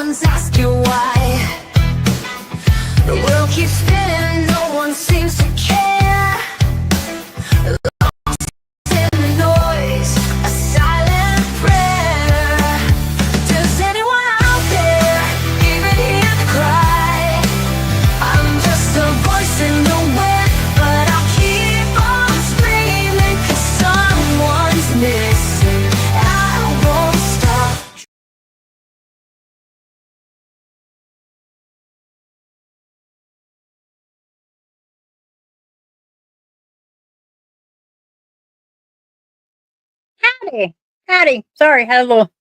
one's asking why. The world keeps spinning, no one seems to care. Lost in the noise, a silent prayer. Does anyone out there even hear the cry? I'm just a voice in the wind, but I'll keep on screaming, 'cause someone's missing. I won't stop. Howdy. Howdy. Sorry, had a little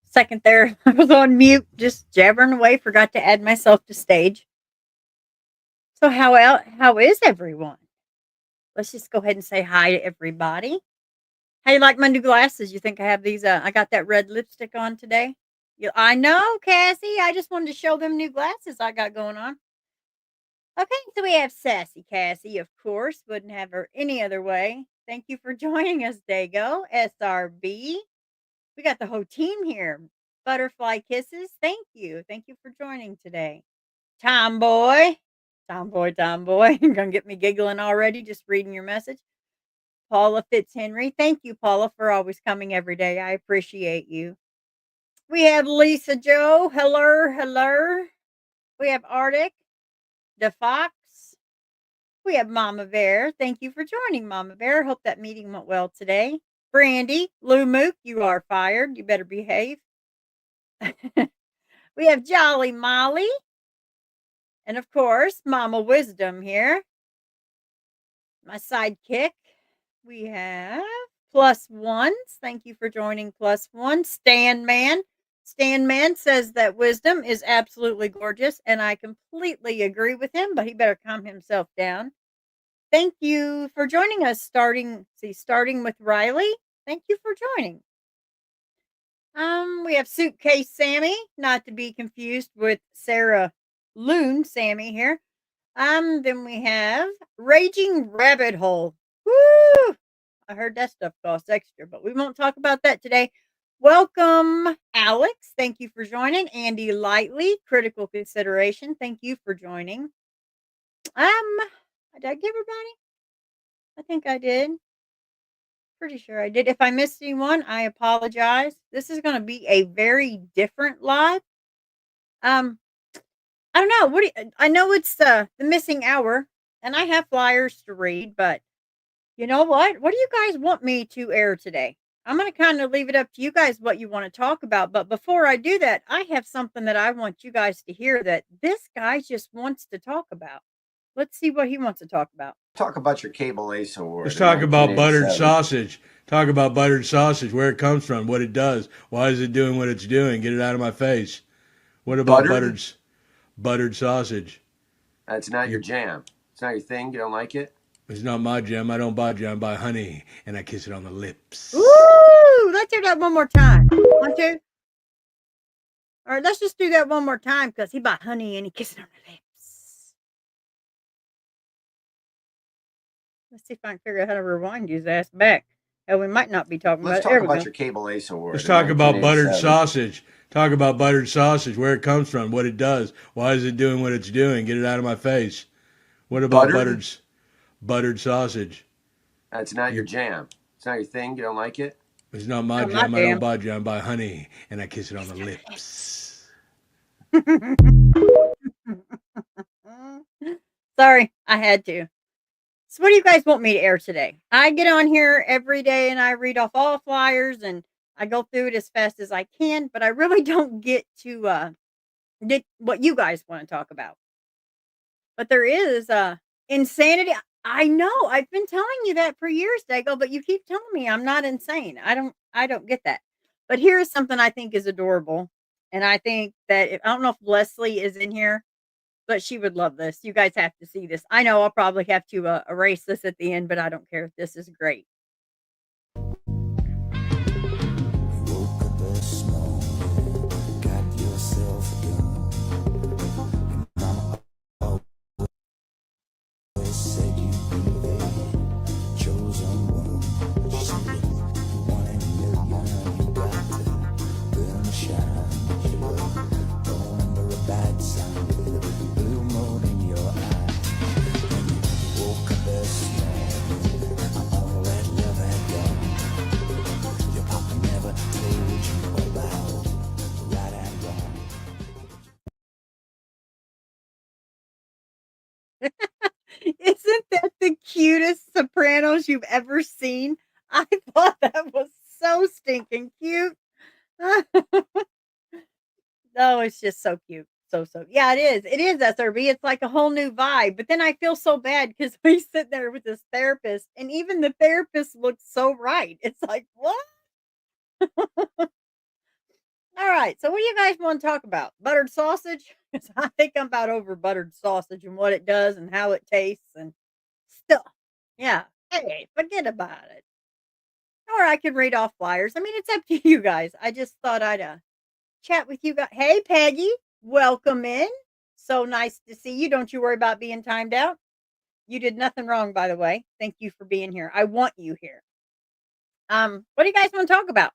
second there. I was on mute, just jabbering away. Forgot to add myself to stage. So how is everyone? Let's just go ahead and say hi to everybody. How you like my new glasses? You think I have these? I got that red lipstick on today. I know, Cassie. I just wanted to show them new glasses I got going on. Okay, so we have Sassy Cassie, of course. Wouldn't have her any other way. Thank you for joining us, Dago. SRB. We got the whole team here. Butterfly kisses. Thank you. Thank you for joining today. Tomboy. Tomboy. You're going to get me giggling already just reading your message. Paula Fitzhenry. Thank you, Paula, for always coming every day. I appreciate you. We have Lisa Joe. Hello. We have Arctic. The Fox. We have Mama Bear. Thank you for joining, Mama Bear. Hope that meeting went well today. Brandy, Lou Mook, you are fired. You better behave. We have Jolly Molly. And of course, Mama Wisdom here. My sidekick. We have Plus Ones. Thank you for joining, Plus One. Stan Man. Stan Man says that Wisdom is absolutely gorgeous, and I completely agree with him, but he better calm himself down. Thank you for joining us. Starting with Riley. Thank you for joining. We have Suitcase Sammy, not to be confused with Sarah Loon Sammy here. Then we have Raging Rabbit Hole. Woo! I heard that stuff costs extra, but we won't talk about that today. Welcome, Alex. Thank you for joining. Andy Lightly, Critical Consideration. Thank you for joining. Did I give everybody? I think I did. Pretty sure I did. If I missed anyone, I apologize. This is going to be a very different live. I don't know. I know it's the missing hour, and I have flyers to read, but you know what? What do you guys want me to air today? I'm going to kind of leave it up to you guys what you want to talk about. But before I do that, I have something that I want you guys to hear that this guy just wants to talk about. Let's see what he wants to talk about. Talk about your Cable Ace Award. Let's talk about buttered sausage. Talk about buttered sausage, where it comes from, what it does. Why is it doing what it's doing? Get it out of my face. What about buttered sausage? That's not your jam. It's not your thing. You don't like it? It's not my jam. I don't buy jam. I buy honey, and I kiss it on the lips. Ooh, let's hear that one more time. Want to? All right, let's just do that one more time because he bought honey and he kissed it on the lips. Let's see if I can figure out how to rewind his ass back. Hell, we might not be talking Let's about talk it. about your Cable Ace Award. Let's talk about buttered sausage. Talk about buttered sausage, where it comes from, what it does. Why is it doing what it's doing? Get it out of my face. What about buttered sausage? That's not your jam. It's not your thing. You don't like it? It's not my jam. I don't buy jam. I buy honey, and I kiss it on the lips. Sorry, I had to. So what do you guys want me to air today? I get on here every day and I read off all flyers and I go through it as fast as I can, but I really don't get to get what you guys want to talk about. But there is insanity. I know. I've been telling you that for years, Dago, but you keep telling me I'm not insane. I don't get that. But here's something I think is adorable. And I think that I don't know if Leslie is in here, but she would love this. You guys have to see this. I know I'll probably have to erase this at the end, but I don't care. This is great. Isn't that the cutest Sopranos you've ever seen? I thought that was so stinking cute. Oh, it's just so cute. So yeah, it is. It is SRB. It's like a whole new vibe. But then I feel so bad because we sit there with this therapist, and even the therapist looks so right. It's like, what? All right. So what do you guys want to talk about? Buttered sausage? 'Cause I think I'm about over buttered sausage and what it does and how it tastes and stuff. Yeah. Hey, forget about it. Or I could read off flyers. I mean, it's up to you guys. I just thought I'd chat with you guys. Hey, Peggy, welcome in. So nice to see you. Don't you worry about being timed out. You did nothing wrong, by the way. Thank you for being here. I want you here. What do you guys want to talk about?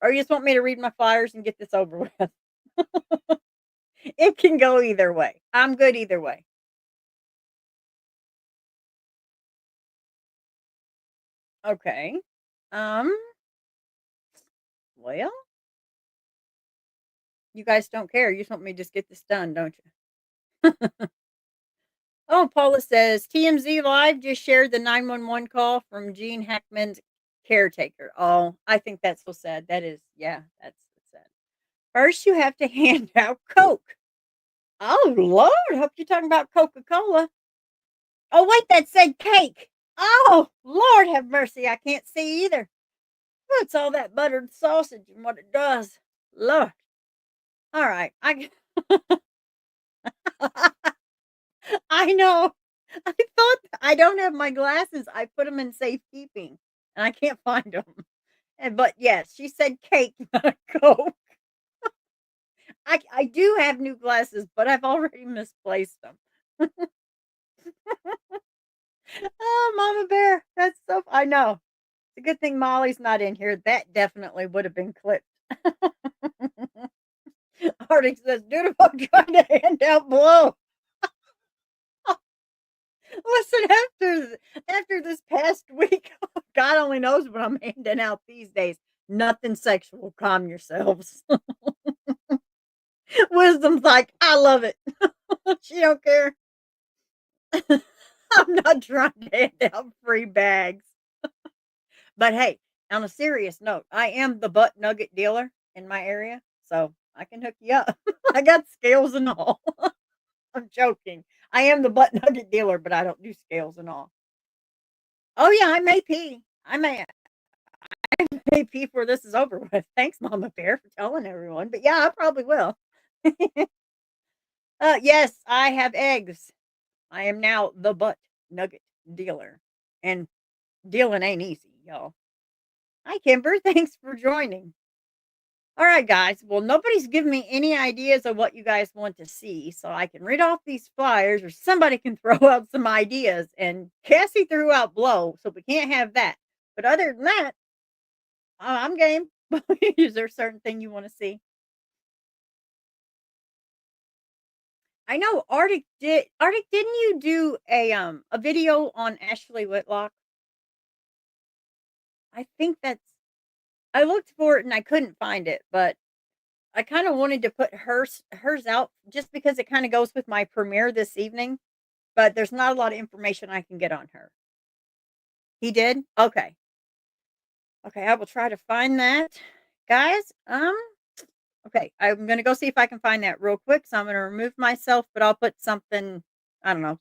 Or you just want me to read my flyers and get this over with? It can go either way. I'm good either way. Okay. Um, well, you guys don't care. You just want me to just get this done, don't you? Oh, Paula says TMZ Live just shared the 911 call from Gene Hackman's caretaker. Oh, I think that's so sad. That is, yeah, that's sad. First, you have to hand out Coke. Oh, Lord. Hope you're talking about Coca Cola. Oh, wait, that said cake. Oh, Lord have mercy. I can't see either. What's all that buttered sausage and what it does? Lord. All right. I know. I thought I don't have my glasses. I put them in safekeeping and I can't find them. And, but yes, she said cake, not Coke. I do have new glasses, but I've already misplaced them. Oh, Mama Bear. That's so, I know. It's a good thing Molly's not in here. That definitely would have been clipped. Arctic says, dude, I'm trying to hand out blow. Listen, after this past week, God only knows what I'm handing out these days. Nothing sexual. Calm yourselves. Wisdom's like, I love it. She don't care. I'm not trying to hand out free bags. But hey, on a serious note, I am the butt nugget dealer in my area, so I can hook you up. I got scales and all. I'm joking. I am the butt nugget dealer, but I don't do scales and all. Oh yeah, I may pee. I may pee before this is over with. Thanks, Mama Bear, for telling everyone. But yeah, I probably will. Yes, I have eggs. I am now the butt nugget dealer. And dealing ain't easy, y'all. Hi, Kimber. Thanks for joining. All right, guys. Well, nobody's given me any ideas of what you guys want to see, so I can read off these flyers or somebody can throw out some ideas. And Cassie threw out blow, so we can't have that. But other than that, I'm game. Is there a certain thing you want to see? I know Arctic did. Arctic, didn't you do a video on Ashley Whitlock? I think that's. I looked for it and I couldn't find it, but I kind of wanted to put hers out just because it kind of goes with my premiere this evening. But there's not a lot of information I can get on her. He did? Okay. Okay, I will try to find that. Guys, okay, I'm gonna go see if I can find that real quick. So I'm gonna remove myself, but I'll put something, I don't know,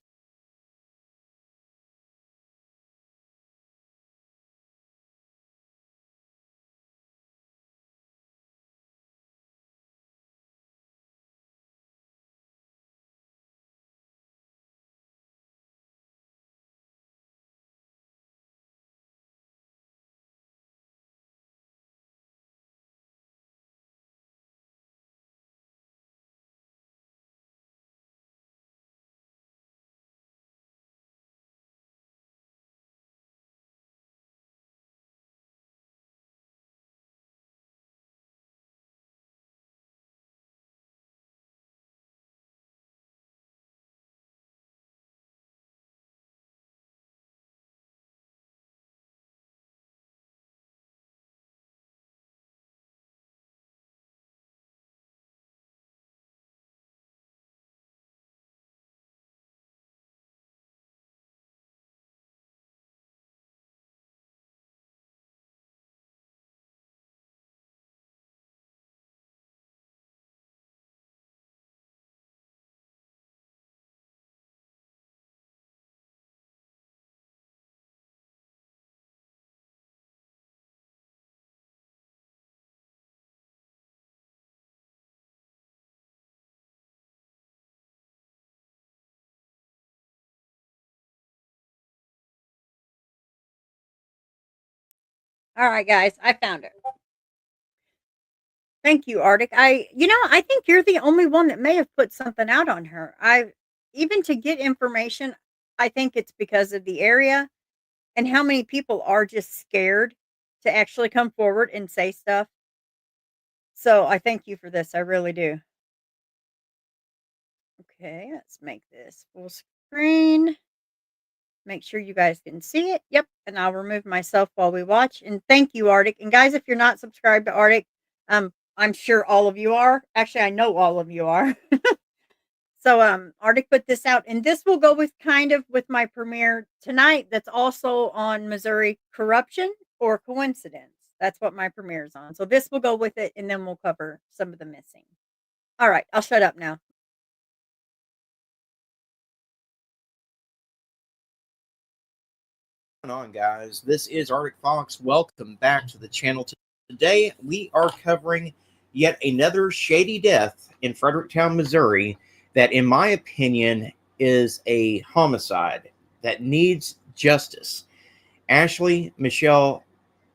All right, guys, I found it. Thank you, Arctic. I think you're the only one that may have put something out on her. Even to get information, I think it's because of the area and how many people are just scared to actually come forward and say stuff. So I thank you for this. I really do. Okay, let's make this full screen. Make sure you guys can see it. Yep. And I'll remove myself while we watch. And thank you, Arctic. And guys, if you're not subscribed to Arctic, I'm sure all of you are. Actually, I know all of you are. So Arctic put this out, and this will go with with my premiere tonight. That's also on Missouri corruption or coincidence. That's what my premiere is on. So this will go with it, and then we'll cover some of the missing. All right, I'll shut up now. What's going on, guys? This is Arctic Fox. Welcome back to the channel. Today we are covering yet another shady death in Fredericktown, Missouri, that in my opinion is a homicide that needs justice. Ashley Michelle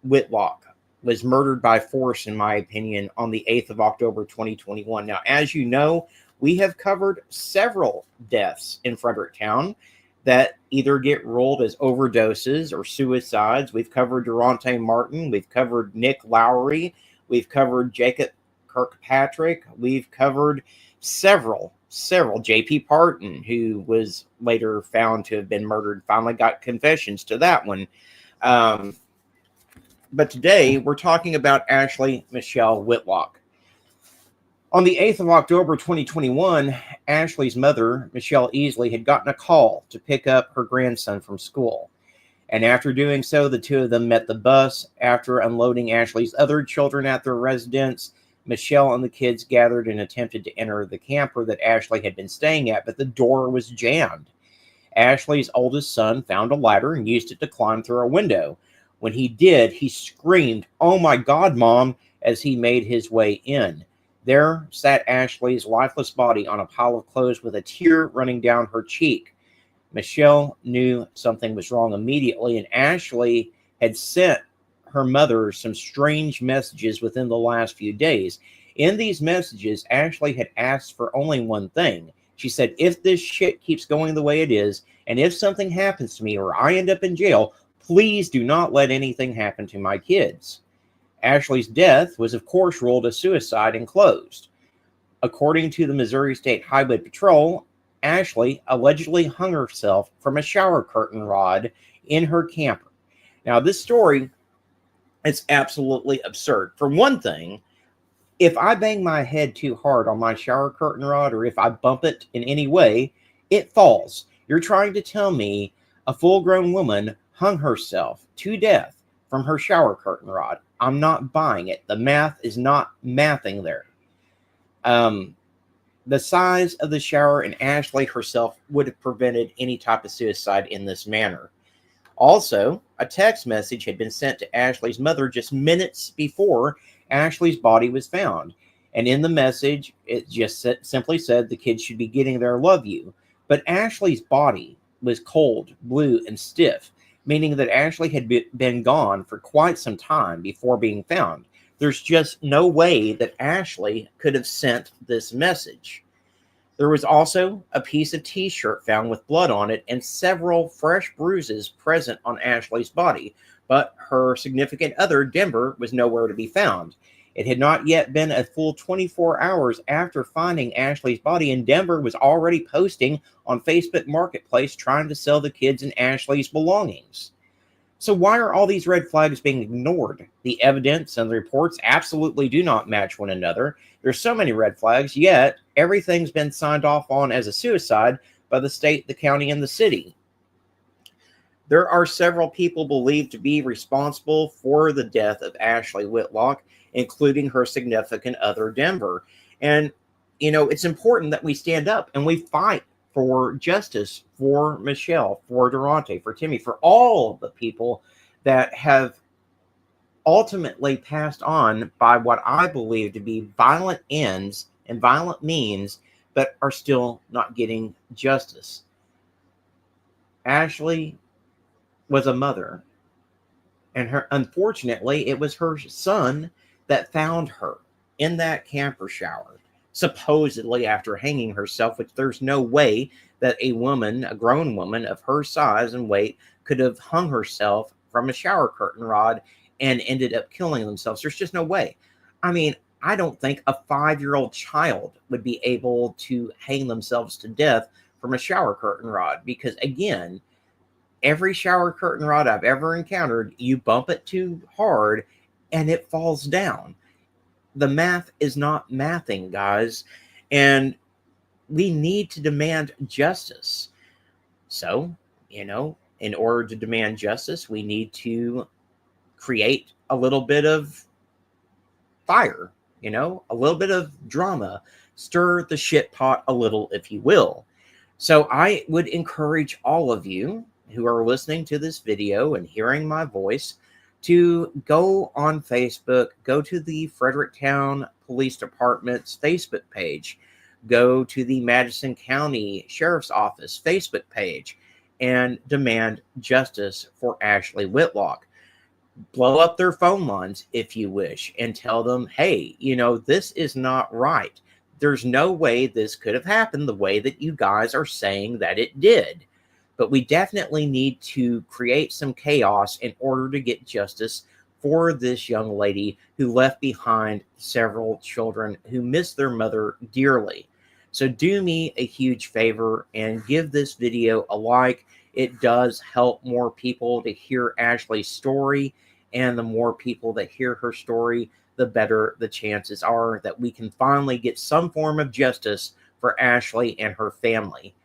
Whitlock was murdered by force, in my opinion, on the 8th of October 2021. Now, as you know, we have covered several deaths in Fredericktown that either get ruled as overdoses or suicides. We've covered Durante Martin. We've covered Nick Lowry. We've covered Jacob Kirkpatrick. We've covered several. J.P. Parton, who was later found to have been murdered, finally got confessions to that one. But today we're talking about Ashley Michelle Whitlock. On the 8th of October 2021, Ashley's mother, Michelle Easley, had gotten a call to pick up her grandson from school. And after doing so, the two of them met the bus. After unloading Ashley's other children at their residence, Michelle and the kids gathered and attempted to enter the camper that Ashley had been staying at, but the door was jammed. Ashley's oldest son found a ladder and used it to climb through a window. When he did, he screamed, "Oh my God, Mom," as he made his way in. There sat Ashley's lifeless body on a pile of clothes with a tear running down her cheek. Michelle knew something was wrong immediately, and Ashley had sent her mother some strange messages within the last few days. In these messages, Ashley had asked for only one thing. She said, "If this shit keeps going the way it is, and if something happens to me or I end up in jail, please do not let anything happen to my kids." Ashley's death was, of course, ruled a suicide and closed. According to the Missouri State Highway Patrol, Ashley allegedly hung herself from a shower curtain rod in her camper. Now, this story is absolutely absurd. For one thing, if I bang my head too hard on my shower curtain rod, or if I bump it in any way, it falls. You're trying to tell me a full-grown woman hung herself to death from her shower curtain rod? I'm not buying it. The math is not mathing there. The size of the shower and Ashley herself would have prevented any type of suicide in this manner. Also, a text message had been sent to Ashley's mother just minutes before Ashley's body was found. And in the message, it just simply said the kids should be getting their love you. But Ashley's body was cold, blue, and stiff, meaning that Ashley had been gone for quite some time before being found. There's just no way that Ashley could have sent this message. There was also a piece of t-shirt found with blood on it and several fresh bruises present on Ashley's body, but her significant other, Denver, was nowhere to be found. It had not yet been a full 24 hours after finding Ashley's body, and Denver was already posting on Facebook Marketplace trying to sell the kids and Ashley's belongings. So why are all these red flags being ignored? The evidence and the reports absolutely do not match one another. There's so many red flags, yet everything's been signed off on as a suicide by the state, the county, and the city. There are several people believed to be responsible for the death of Ashley Whitlock, including her significant other, Denver. And, it's important that we stand up and we fight for justice for Michelle, for Durante, for Timmy, for all the people that have ultimately passed on by what I believe to be violent ends and violent means, but are still not getting justice. Ashley was a mother And unfortunately, it was her son that found her in that camper shower, supposedly after hanging herself, which there's no way that a woman, a grown woman of her size and weight, could have hung herself from a shower curtain rod and ended up killing themselves. There's just no way. I mean, I don't think a 5-year-old child would be able to hang themselves to death from a shower curtain rod because, again, every shower curtain rod I've ever encountered, you bump it too hard and it falls down. The math is not mathing, guys. And we need to demand justice. So, in order to demand justice, we need to create a little bit of fire, a little bit of drama, stir the shit pot a little, if you will. So I would encourage all of you who are listening to this video and hearing my voice to go on Facebook, go to the Fredericktown Police Department's Facebook page, go to the Madison County Sheriff's Office Facebook page, and demand justice for Ashley Whitlock. Blow up their phone lines if you wish and tell them, hey, this is not right. There's no way this could have happened the way that you guys are saying that it did. But we definitely need to create some chaos in order to get justice for this young lady who left behind several children who miss their mother dearly. So do me a huge favor and give this video a like. It does help more people to hear Ashley's story, and the more people that hear her story, the better the chances are that we can finally get some form of justice for Ashley and her family.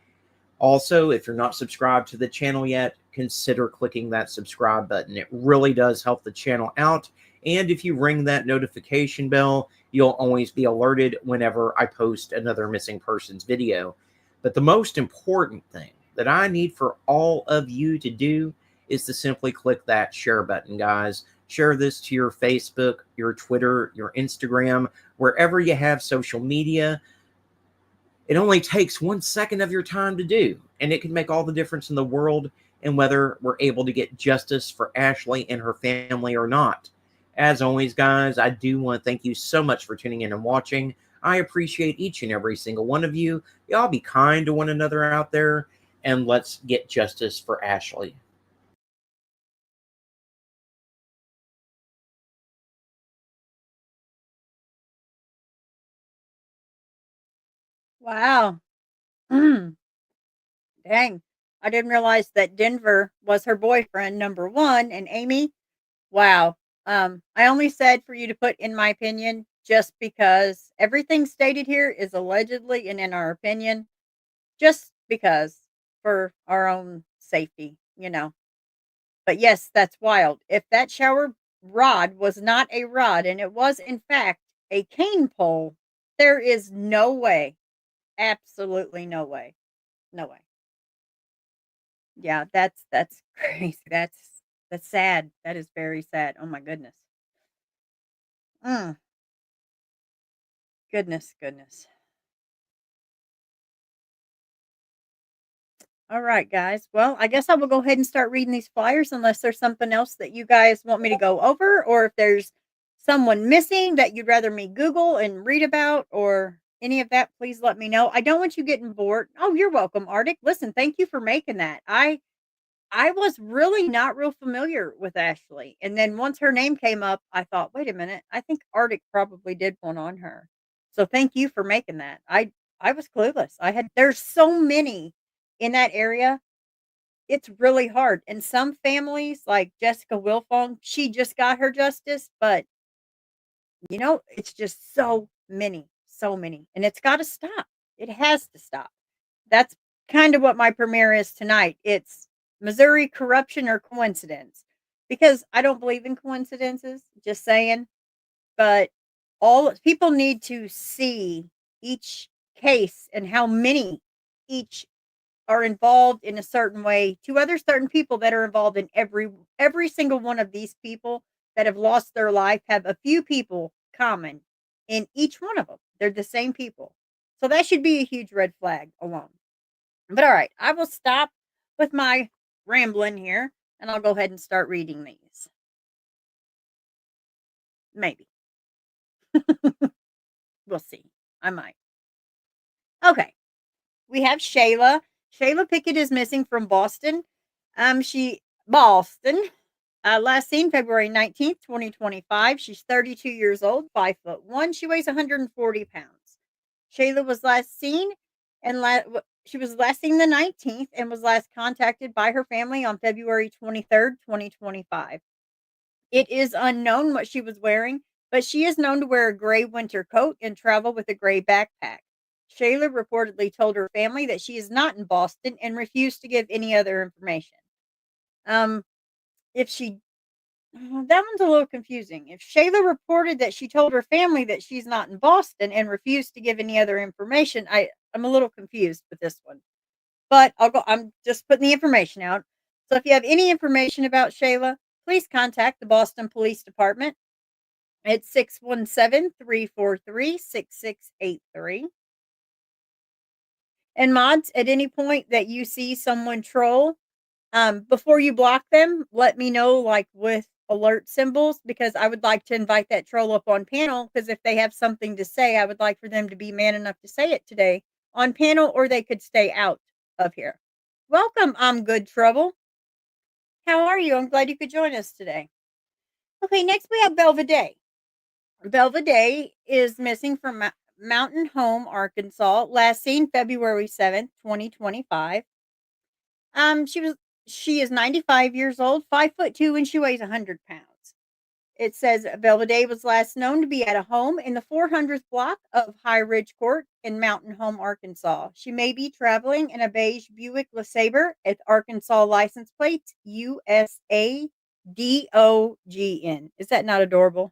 Also, if you're not subscribed to the channel yet, consider clicking that subscribe button. It really does help the channel out. And if you ring that notification bell, you'll always be alerted whenever I post another missing persons video. But the most important thing that I need for all of you to do is to simply click that share button, guys. Share this to your Facebook, your Twitter, your Instagram, wherever you have social media. It only takes 1 second of your time to do, and it can make all the difference in the world in whether we're able to get justice for Ashley and her family or not. As always, guys, I do want to thank you so much for tuning in and watching. I appreciate each and every single one of you. Y'all be kind to one another out there, and let's get justice for Ashley. Wow. Dang. I didn't realize that Denver was her boyfriend, number one, and Amy. Wow. I only said for you to put in my opinion just because everything stated here is allegedly and in our opinion, just because for our own safety. But yes, that's wild. If that shower rod was not a rod and it was in fact a cane pole, there is no way. Absolutely no way. No way. Yeah, that's crazy. That's sad. That is very sad. Oh my goodness. Mm, goodness. All right, guys. Well, I guess I will go ahead and start reading these flyers unless there's something else that you guys want me to go over, or if there's someone missing that you'd rather me Google and read about, or any of that, please let me know. I don't want you getting bored. Oh, you're welcome, Arctic. Listen, thank you for making that. I was really not real familiar with Ashley. And then once her name came up, I thought, wait a minute, I think Arctic probably did one on her. So thank you for making that. I was clueless. There's so many in that area. It's really hard. And some families, like Jessica Wilfong, she just got her justice, but it's just so many. And it's got to stop. It has to stop. That's kind of what my premiere is tonight. It's Missouri corruption or coincidence. Because I don't believe in coincidences, just saying. But all people need to see each case and how many each are involved in a certain way to other certain people that are involved in every single one of these people that have lost their life have a few people common in each one of them. They're the same people. So that should be a huge red flag alone. But all right, I will stop with my rambling here and I'll go ahead and start reading these. Maybe. We'll see. I might. Okay. We have Shayla. Shayla Pickett is missing from Boston. Boston. Last seen February 19th, 2025. She's 32 years old, 5'1". She weighs 140 pounds. Shayla was last seen and she was last seen the 19th and was last contacted by her family on February 23rd, 2025. It is unknown what she was wearing, but she is known to wear a gray winter coat and travel with a gray backpack. Shayla reportedly told her family that she is not in Boston and refused to give any other information. If she That one's a little confusing. If Shayla reported that she told her family that she's not in Boston and refused to give any other information, I'm a little confused with this one. But I'm just putting the information out. So if you have any information about Shayla, please contact the Boston Police Department at 617-343-6683. And mods, at any point that you see someone troll, before you block them, let me know, like with alert symbols, because I would like to invite that troll up on panel. Because if they have something to say, I would like for them to be man enough to say it today on panel, or they could stay out of here. Welcome, I'm Good Trouble. How are you? I'm glad you could join us today. Okay, next we have Belvedere. Belvedere is missing from Mountain Home, Arkansas. Last seen February 7th, 2025. She is 95 years old, 5'2", and she weighs 100 pounds. It says Belvedere was last known to be at a home in the 400th block of High Ridge Court in Mountain Home, Arkansas. She may be traveling in a beige Buick LeSabre with Arkansas license plates USA DOGN. Is that not adorable?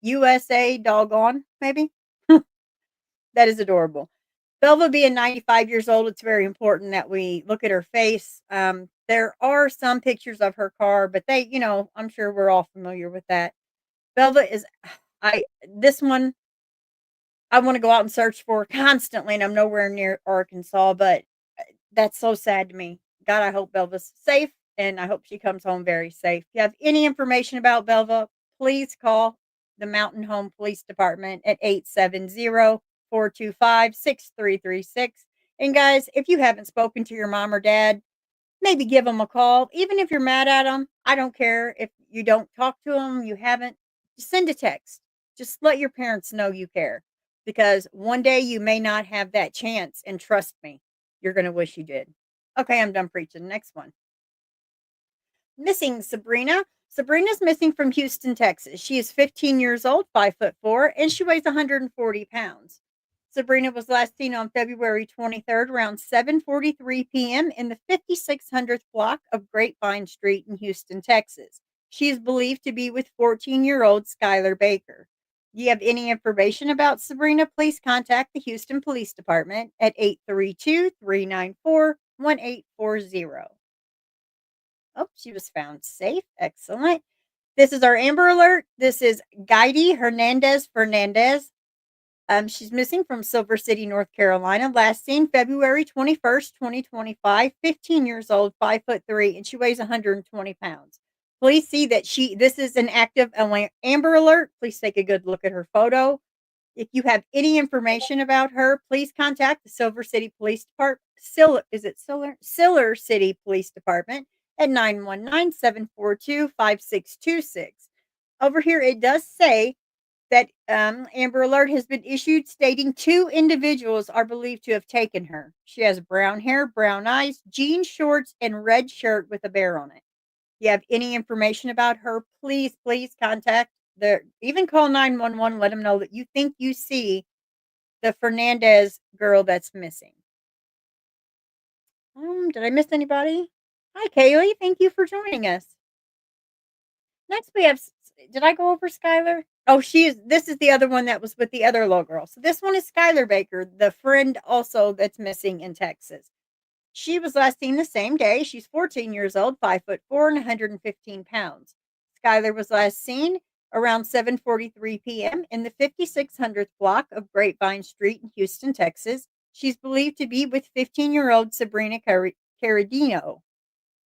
USA doggone, maybe? That is adorable. Belva being 95 years old, it's very important that we look at her face. There are some pictures of her car, but I'm sure we're all familiar with that. Belva is, this one, I want to go out and search for constantly, and I'm nowhere near Arkansas, but that's so sad to me. God, I hope Belva's safe, and I hope she comes home very safe. If you have any information about Belva, please call the Mountain Home Police Department at 870-425-6336. And guys, if you haven't spoken to your mom or dad, maybe give them a call. Even if you're mad at them, I don't care. If you don't talk to them, you haven't, just send a text. Just let your parents know you care. Because one day you may not have that chance. And trust me, you're going to wish you did. Okay, I'm done preaching. Next one. Missing Sabrina. Sabrina's missing from Houston, Texas. She is 15 years old, 5'4", and she weighs 140 pounds. Sabrina was last seen on February 23rd around 7:43 p.m. in the 5600th block of Grapevine Street in Houston, Texas. She is believed to be with 14-year-old Skylar Baker. Do you have any information about Sabrina? Please contact the Houston Police Department at 832-394-1840. Oh, she was found safe. Excellent. This is our Amber Alert. This is Guidy Hernandez Fernandez. She's missing from Silver City, North Carolina. Last seen February 21st, 2025. 15 years old, 5'3", and she weighs 120 pounds. Please see that this is an active Amber Alert. Please take a good look at her photo. If you have any information about her, please contact the Silver City Police Department. Siller City Police Department at 919-742-5626. Over here, it does say that Amber Alert has been issued stating 2 individuals are believed to have taken her. She has brown hair, brown eyes, jean shorts, and red shirt with a bear on it. If you have any information about her, please contact even call 911, let them know that you think you see the Fernandez girl that's missing. Did I miss anybody? Hi, Kaylee. Thank you for joining us. Next, we have, did I go over Skylar? Oh, this is the other one that was with the other little girl. So this one is Skylar Baker, the friend also that's missing in Texas. She was last seen the same day. She's 14 years old, 5'4", and 115 pounds. Skylar was last seen around 7:43 p.m. in the 5600th block of Grapevine Street in Houston, Texas. She's believed to be with 15-year-old Sabrina Carradino.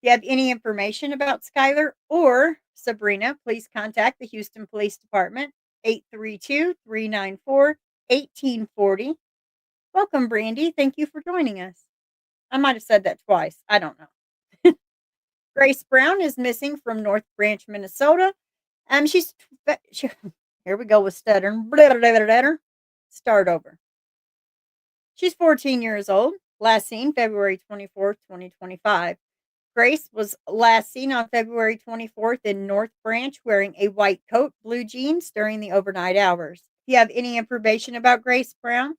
If you have any information about Skylar or Sabrina, please contact the Houston Police Department, 832-394-1840. Welcome, Brandy. Thank you for joining us. I might have said that twice. I don't know. Grace Brown is missing from North Branch, Minnesota. She's here we go with stuttering. Start over. She's 14 years old. Last seen February 24th, 2025. Grace was last seen on February 24th in North Branch wearing a white coat, blue jeans during the overnight hours. If you have any information about Grace Brown,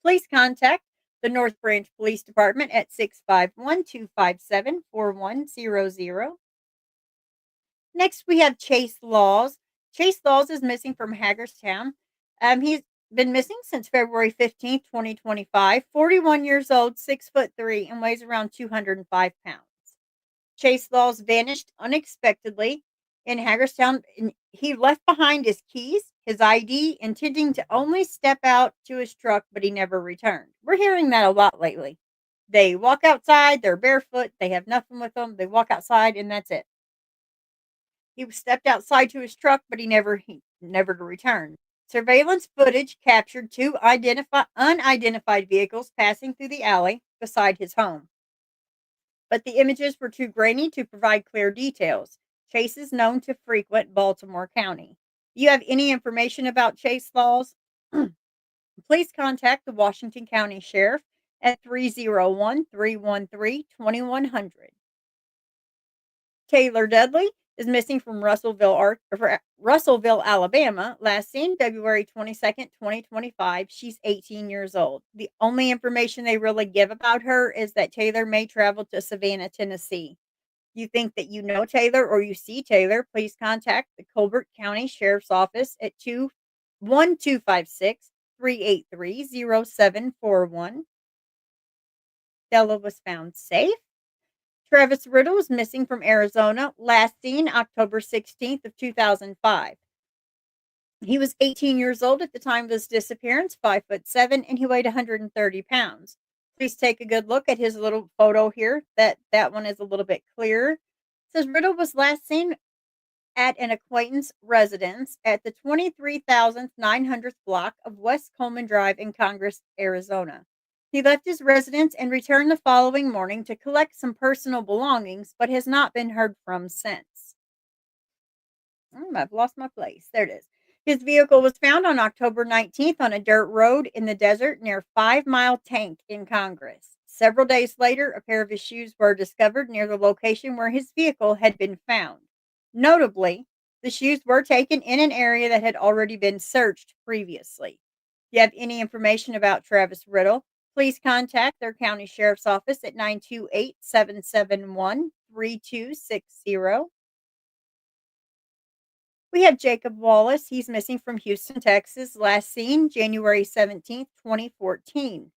please contact the North Branch Police Department at 651-257-4100. Next, we have Chase Laws. Chase Laws is missing from Hagerstown. He's been missing since February 15th, 2025. 41 years old, 6'3", and weighs around 205 pounds. Chase Laws vanished unexpectedly in Hagerstown. He left behind his keys, his ID, intending to only step out to his truck, but he never returned. We're hearing that a lot lately. They walk outside, they're barefoot, they have nothing with them, they walk outside, and that's it. He stepped outside to his truck, but he never returned. Surveillance footage captured two unidentified vehicles passing through the alley beside his home. But the images were too grainy to provide clear details. Chase is known to frequent Baltimore County. If you have any information about Chase Laws, please contact the Washington County Sheriff at 301-313-2100. Taylor Dudley is missing from Russellville, Alabama, last seen February 22nd, 2025. She's 18 years old. The only information they really give about her is that Taylor may travel to Savannah, Tennessee. If you think that you know Taylor or you see Taylor, please contact the Colbert County Sheriff's Office at 212-383-0741. Stella was found safe. Travis Riddle is missing from Arizona, last seen October 16th of 2005. He was 18 years old at the time of his disappearance, 5'7", and he weighed 130 pounds. Please take a good look at his little photo here. That one is a little bit clearer. It says Riddle was last seen at an acquaintance residence at the 23,900th block of West Coleman Drive in Congress, Arizona. He left his residence and returned the following morning to collect some personal belongings, but has not been heard from since. I've lost my place. There it is. His vehicle was found on October 19th on a dirt road in the desert near 5 Mile Tank in Congress. Several days later, a pair of his shoes were discovered near the location where his vehicle had been found. Notably, the shoes were taken in an area that had already been searched previously. If you have any information about Travis Riddle, please contact their county sheriff's office at 928-771-3260. We have Jacob Wallace. He's missing from Houston, Texas, last seen January 17th, 2014.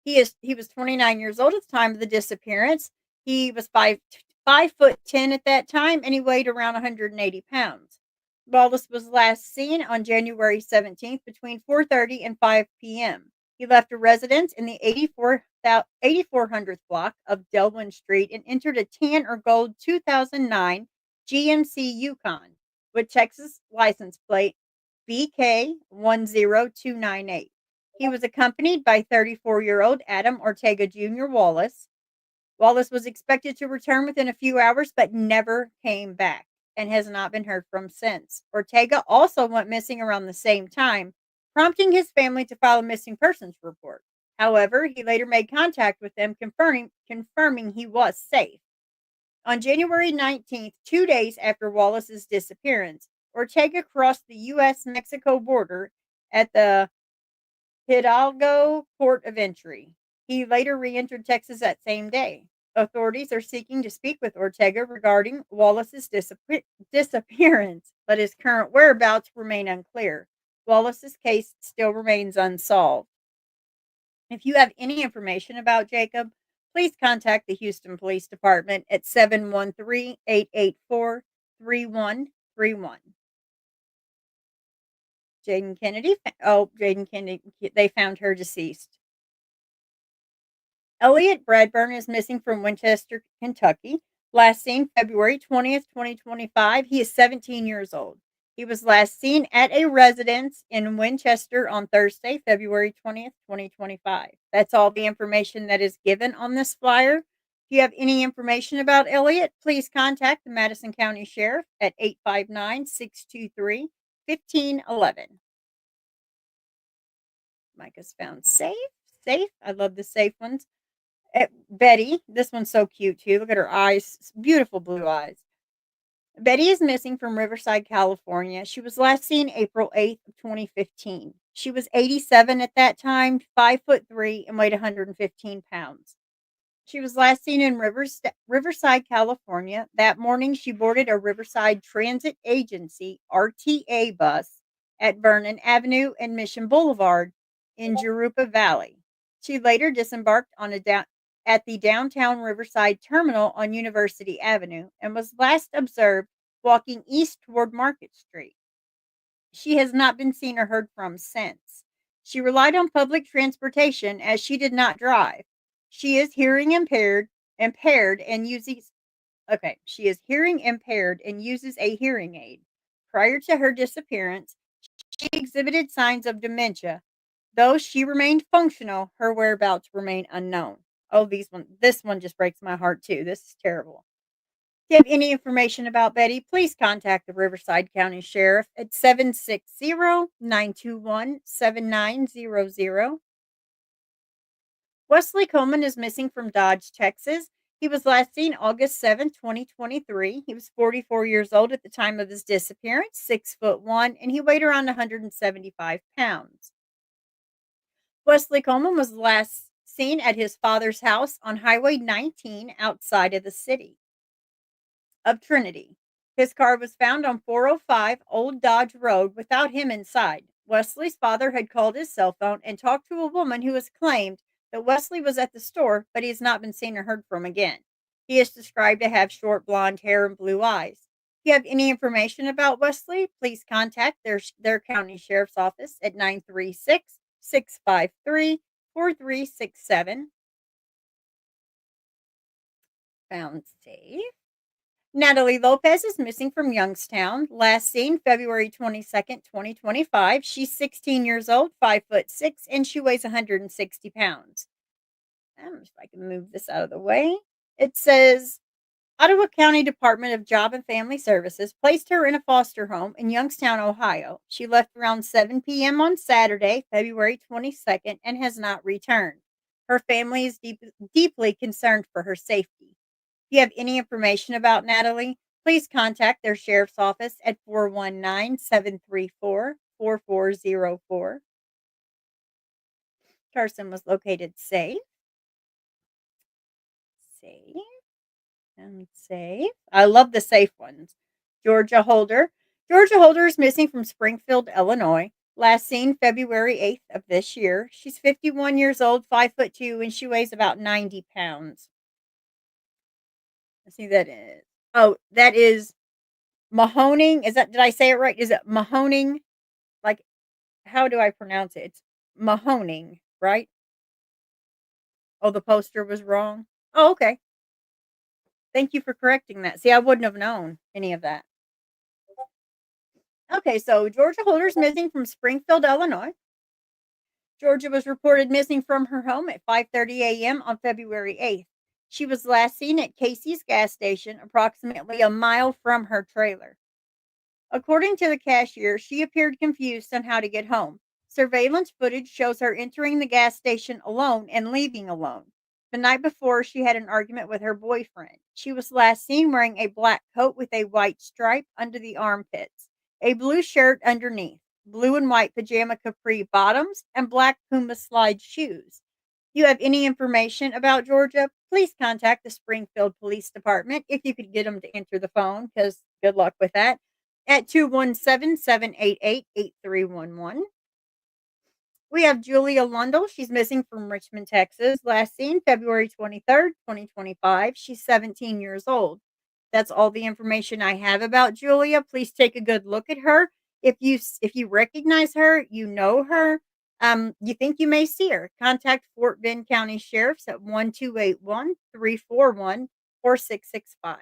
He was 29 years old at the time of the disappearance. He was 5'10" at that time, and he weighed around 180 pounds. Wallace was last seen on January 17th between 4:30 and 5 p.m. He left a residence in the 8400th block of Delwyn Street and entered a tan or gold 2009 GMC Yukon with Texas license plate BK10298. He was accompanied by 34-year-old Adam Ortega Jr. Wallace. Wallace was expected to return within a few hours, but never came back and has not been heard from since. Ortega also went missing around the same time, prompting his family to file a missing persons report. However, he later made contact with them, confirming he was safe. On January 19th, 2 days after Wallace's disappearance, Ortega crossed the U.S.-Mexico border at the Hidalgo port of entry. He later re-entered Texas that same day. Authorities are seeking to speak with Ortega regarding Wallace's disappearance, but his current whereabouts remain unclear. Wallace's case still remains unsolved. If you have any information about Jacob, please contact the Houston Police Department at 713-884-3131. Jaden Kennedy. They found her deceased. Elliot Bradburn is missing from Winchester, Kentucky. Last seen February 20th, 2025. He is 17 years old. He was last seen at a residence in Winchester on Thursday, February 20th, 2025. That's all the information that is given on this flyer. If you have any information about Elliot, please contact the Madison County Sheriff at 859-623-1511. Micah's found safe. Safe. I love the safe ones. Betty, this one's so cute too. Look at her eyes, beautiful blue eyes. Betty is missing from Riverside, California. She was last seen April 8th of 2015. She was 87 at that time, 5'3", and weighed 115 pounds. She was last seen in Riverside, California. That morning, she boarded a Riverside Transit Agency (RTA) bus at Vernon Avenue and Mission Boulevard in Jurupa Valley. She later disembarked at the downtown Riverside terminal on University Avenue and was last observed walking east toward Market Street. She has not been seen or heard from since. She relied on public transportation as she did not drive. She is hearing impaired and uses she is hearing impaired and uses a hearing aid. Prior to her disappearance, she exhibited signs of dementia. Though she remained functional, her whereabouts remain unknown. Oh, this one just breaks my heart too. This is terrible. If you have any information about Betty, please contact the Riverside County Sheriff at 760-921-7900. Wesley Coleman is missing from Dodge, Texas. He was last seen August 7th, 2023. He was 44 years old at the time of his disappearance, 6'1", and he weighed around 175 pounds. Wesley Coleman was last seen at his father's house on Highway 19 outside of the city of Trinity. His car was found on 405 Old Dodge Road without him inside. Wesley's father had called his cell phone and talked to a woman who has claimed that Wesley was at the store, but he has not been seen or heard from again. He is described to have short blonde hair and blue eyes. If you have any information about Wesley, please contact their county sheriff's office at 936-653-4367. Found safe. Natalie Lopez is missing from Youngstown. Last seen February 22nd, 2025. She's 16 years old, 5'6", and she weighs 160 pounds. If I can move this out of the way. It says Ottawa County Department of Job and Family Services placed her in a foster home in Youngstown, Ohio. She left around 7 p.m. on Saturday, February 22nd, and has not returned. Her family is deeply concerned for her safety. If you have any information about Natalie, please contact their sheriff's office at 419-734-4404. Person was located safe. Safe. And safe. I love the safe ones. Georgia Holder. Georgia Holder is missing from Springfield, Illinois. Last seen February 8th of this year. She's 51 years old, 5'2", and she weighs about 90 pounds. Let's see, that is Mahoning. Did I say it right? Is it Mahoning? Like, how do I pronounce it? It's Mahoning, right? Oh, the poster was wrong. Oh, okay. Thank you for correcting that. See, I wouldn't have known any of that. Okay, so Georgia Holder's missing from Springfield, Illinois. Georgia was reported missing from her home at 5:30 a.m. on February 8th. She was last seen at Casey's gas station, approximately a mile from her trailer. According to the cashier, she appeared confused on how to get home. Surveillance footage shows her entering the gas station alone and leaving alone. The night before, she had an argument with her boyfriend. She was last seen wearing a black coat with a white stripe under the armpits, a blue shirt underneath, blue and white pajama capri bottoms, and black Puma slide shoes. If you have any information about Georgia, please contact the Springfield Police Department if you could get them to answer the phone, because good luck with that, at 217-788-8311. We have Julia Lundell. She's missing from Richmond, Texas. Last seen February 23rd, 2025. She's 17 years old. That's all the information I have about Julia. Please take a good look at her. If you recognize her, you know her, you think you may see her, contact Fort Bend County Sheriff's at 1281-341 4665.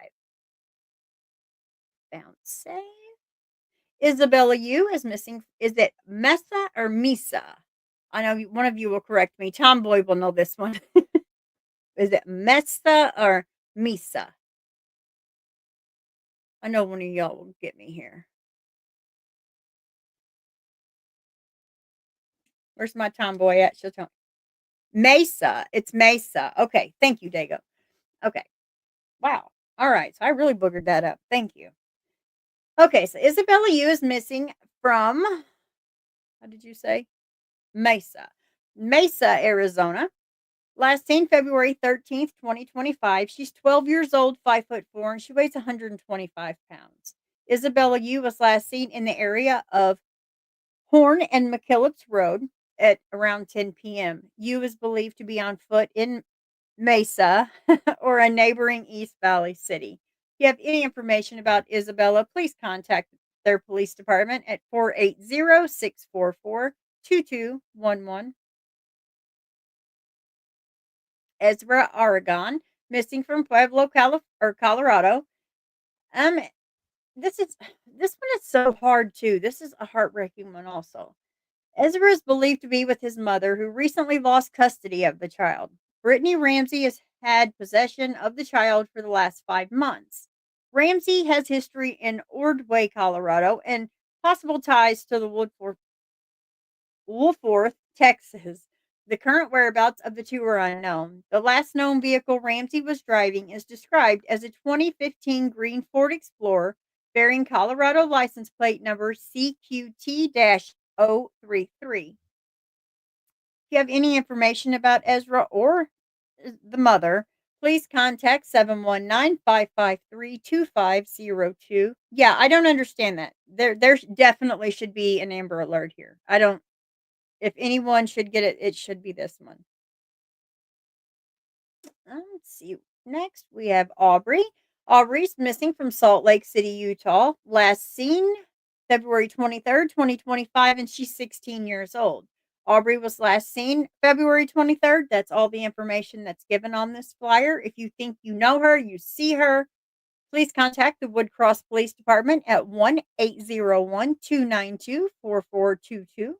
Found save. Isabella Yu is missing. Is it Mesa or Misa? I know one of you will correct me. Tomboy will know this one. Is it Mesa or Misa? I know one of y'all will get me here. Where's my tomboy at? She'll tell me. Mesa. It's Mesa. Okay. Thank you, Dago. Okay. Wow. All right. So I really boogered that up. Thank you. Okay. So Isabella Yu is missing from, how did you say? Mesa. Mesa, Arizona. Last seen February 13th, 2025. She's 12 years old, 5'4", and she weighs 125 pounds. Isabella Yu was last seen in the area of Horn and McKillop's Road at around 10 p.m. Yu is believed to be on foot in Mesa or a neighboring East Valley city. If you have any information about Isabella, please contact their police department at 480-644-2211. Ezra Aragon, missing from Pueblo, Colorado. Um, this one is so hard too. This is a heartbreaking one also. Ezra is believed to be with his mother, who recently lost custody of the child. Brittany Ramsey has had possession of the child for the last 5 months. Ramsey has history in Ordway, Colorado, and possible ties to the Wolfforth, Texas. The current whereabouts of the two are unknown. The last known vehicle Ramsey was driving is described as a 2015 green Ford Explorer bearing Colorado license plate number CQT-033. If you have any information about Ezra or the mother, please contact 719-553-2502. Yeah, I don't understand that. There definitely should be an Amber Alert here. I don't. If anyone should get it, it should be this one. Let's see. Next, we have Aubrey. Aubrey's missing from Salt Lake City, Utah. Last seen February 23rd, 2025, and she's 16 years old. Aubrey was last seen February 23rd. That's all the information that's given on this flyer. If you think you know her, you see her, please contact the Woodcross Police Department at 1-801-292-4422.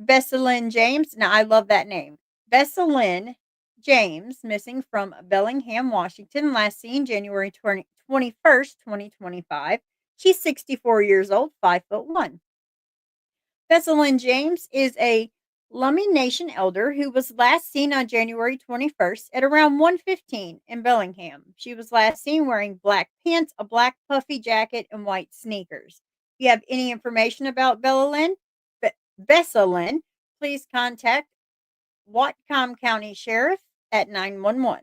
Bessalyn James. Now, I love that name. Bessalyn James, missing from Bellingham, Washington. Last seen January 21st, 2025. She's 64 years old, 5'1". Bessalyn James is a Lummi Nation elder who was last seen on January 21st at around 1:15 in Bellingham. She was last seen wearing black pants, a black puffy jacket, and white sneakers. If you have any information about Bessalyn, please contact Whatcom County Sheriff at 911.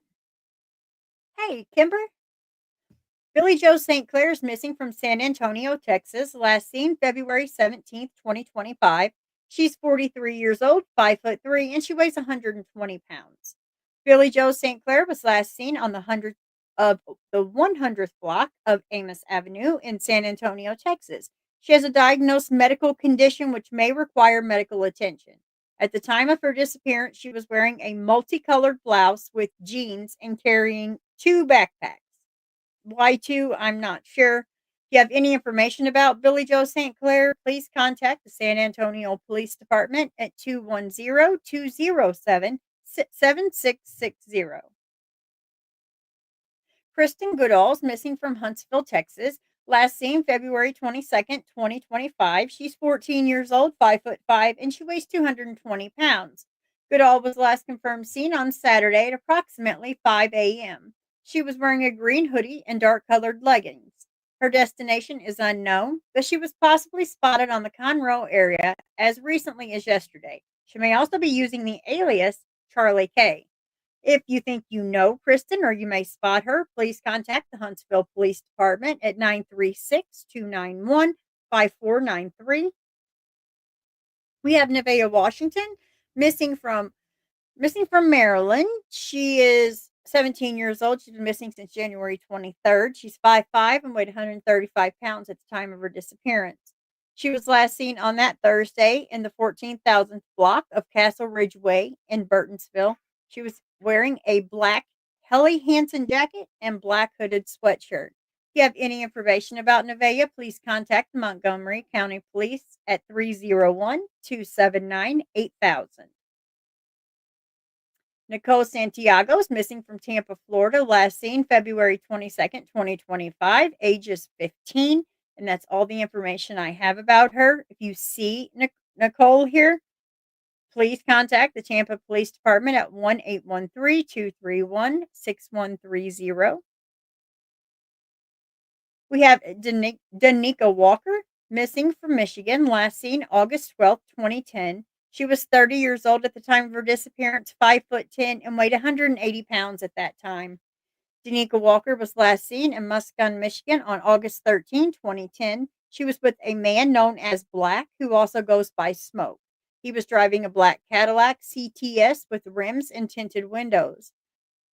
Hey, Kimber. Billy Joe St. Clair is missing from San Antonio, Texas. Last seen February 17th, 2025. She's 43 years old, 5'3", and she weighs 120 pounds. Billy Joe St. Clair was last seen on the 100th block of Amos Avenue in San Antonio, Texas. She has a diagnosed medical condition which may require medical attention. At the time of her disappearance, she was wearing a multicolored blouse with jeans and carrying 2 backpacks. Why 2? I'm not sure. If you have any information about Billy Joe St. Clair, please contact the San Antonio Police Department at 210-207-7660. Kristen Goodall is missing from Huntsville, Texas. Last seen February 22nd, 2025. She's 14 years old, 5'5", and she weighs 220 pounds. Goodall was last confirmed seen on Saturday at approximately 5 a.m. She was wearing a green hoodie and dark-colored leggings. Her destination is unknown, but she was possibly spotted on the Conroe area as recently as yesterday. She may also be using the alias Charlie K. If you think you know Kristen or you may spot her, please contact the Huntsville Police Department at 936-291-5493. We have Nevaeh Washington missing from Maryland. She is 17 years old. She's been missing since January 23rd. She's 5'5" and weighed 135 pounds at the time of her disappearance. She was last seen on that Thursday in the 14,000th block of Castle Ridge Way in Burtonsville. She was wearing a black Helly Hansen jacket and black hooded sweatshirt. If you have any information about Nevaeh, please contact the Montgomery County Police at 301-279-8000. Nicole Santiago is missing from Tampa, Florida. Last seen February 22nd, 2025, ages 15. And that's all the information I have about her. If you see Nicole here, please contact the Tampa Police Department at 1-813-231-6130. We have Danica Walker, missing from Michigan, last seen August 12th, 2010. She was 30 years old at the time of her disappearance, 5'10", and weighed 180 pounds at that time. Danica Walker was last seen in Muscatine, Michigan on August 13, 2010. She was with a man known as Black, who also goes by Smoke. He was driving a black Cadillac CTS with rims and tinted windows.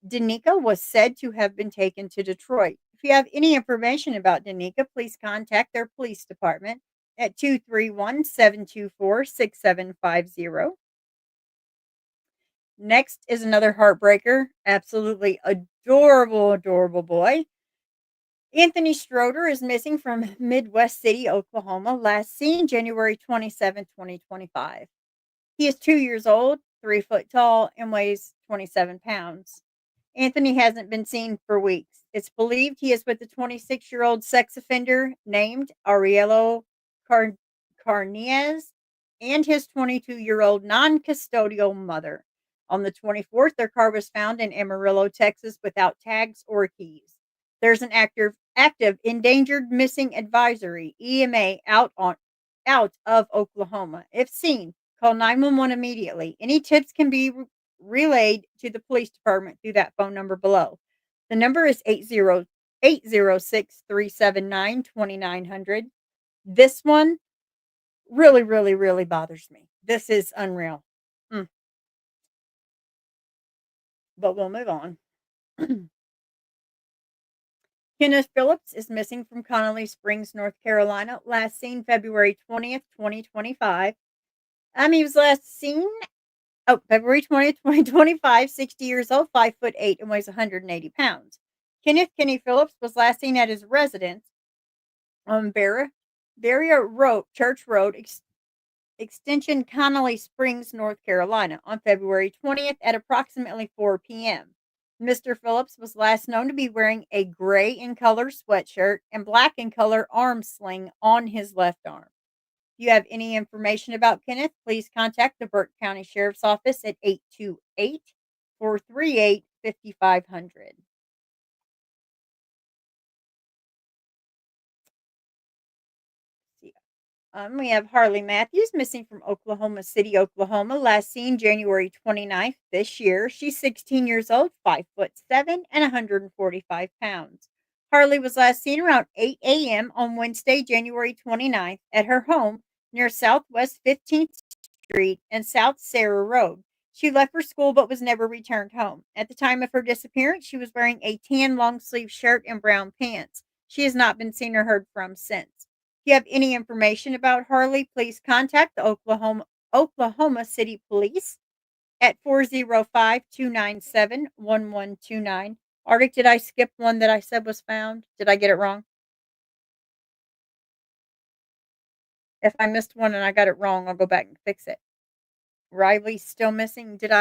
Danica was said to have been taken to Detroit. If you have any information about Danica, please contact their police department at 231-724-6750. Next is another heartbreaker. Absolutely adorable, adorable boy. Anthony Schroeder is missing from Midwest City, Oklahoma, last seen January 27, 2025. He is 2 years old, 3 foot tall, and weighs 27 pounds. Anthony hasn't been seen for weeks. It's believed he is with a 26-year-old sex offender named Ariello Carniez and his 22-year-old non-custodial mother. On the 24th, their car was found in Amarillo, Texas, without tags or keys. There's an active endangered missing advisory (EMA) out of Oklahoma. If seen, call 911 immediately. Any tips can be relayed to the police department through that phone number below. The number is 806-379-2900. This one really, really, really bothers me. This is unreal. But we'll move on. Kenneth Phillips is missing from Connolly Springs, North Carolina. Last seen February 20th, 2025. He was last seen February 20th, 2025, 60 years old, 5'8", and weighs 180 pounds. Kenneth Kenny Phillips was last seen at his residence on Barrier Road, Church Road, Extension Connolly Springs, North Carolina, on February 20th at approximately 4 p.m. Mr. Phillips was last known to be wearing a gray in color sweatshirt and black in color arm sling on his left arm. If you have any information about Kenneth, please contact the Burke County Sheriff's Office at 828-438-5500. We have Harley Matthews, missing from Oklahoma City, Oklahoma, last seen January 29th this year. She's 16 years old, 5'7", and 145 pounds. Harley was last seen around 8 a.m. on Wednesday, January 29th, at her home near Southwest 15th Street and South Sarah Road. She left for school but was never returned home. At the time of her disappearance, she was wearing a tan long sleeve shirt and brown pants. She has not been seen or heard from since. If you have any information about Harley, please contact the Oklahoma City Police at 405-297-1129. Arctic, did I skip one that I said was found? Did I get it wrong? If I missed one and I got it wrong, I'll go back and fix it. Riley's still missing. Did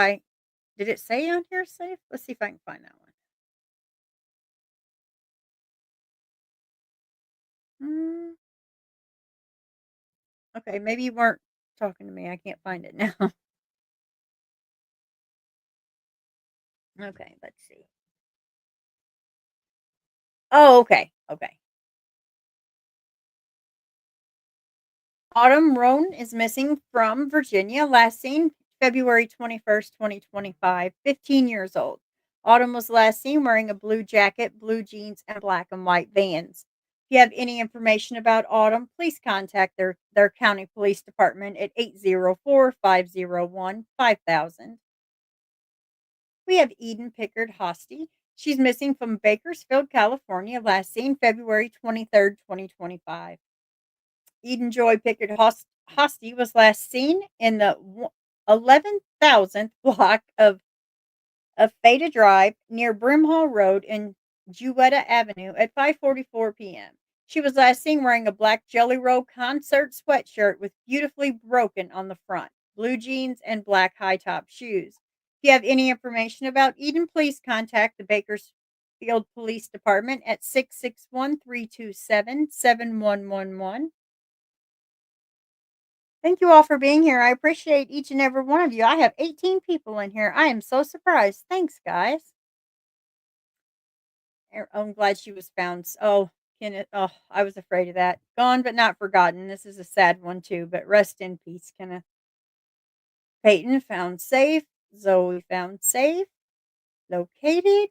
it say on here safe? Let's see if I can find that one. Okay, maybe you weren't talking to me. I can't find it now. Okay, let's see. Oh, okay. Okay. Autumn Roan is missing from Virginia. Last seen February 21st, 2025. 15 years old. Autumn was last seen wearing a blue jacket, blue jeans, and black and white Vans. If you have any information about Autumn, please contact their county police department at 804-501-5000. We have Eden Pickard Hosty. She's missing from Bakersfield, California. Last seen February 23rd, 2025. Eden Joy Pickard Hosty was last seen in the 11,000th block of of Feta Drive near Brimhall Road and Jewetta Avenue at 5:44 p.m. She was last seen wearing a black Jelly Roll concert sweatshirt with beautifully broken on the front, blue jeans, and black high-top shoes. If you have any information about Eden, please contact the Bakersfield Police Department at 661-327-7111. Thank you all for being here. I appreciate each and every one of you. I have 18 people in here. I am so surprised. Thanks, guys. I'm glad she was found. Oh, Kenneth. Oh, I was afraid of that. Gone but not forgotten. This is a sad one too, but rest in peace, Kenneth. Peyton found safe. Zoe found safe. Located.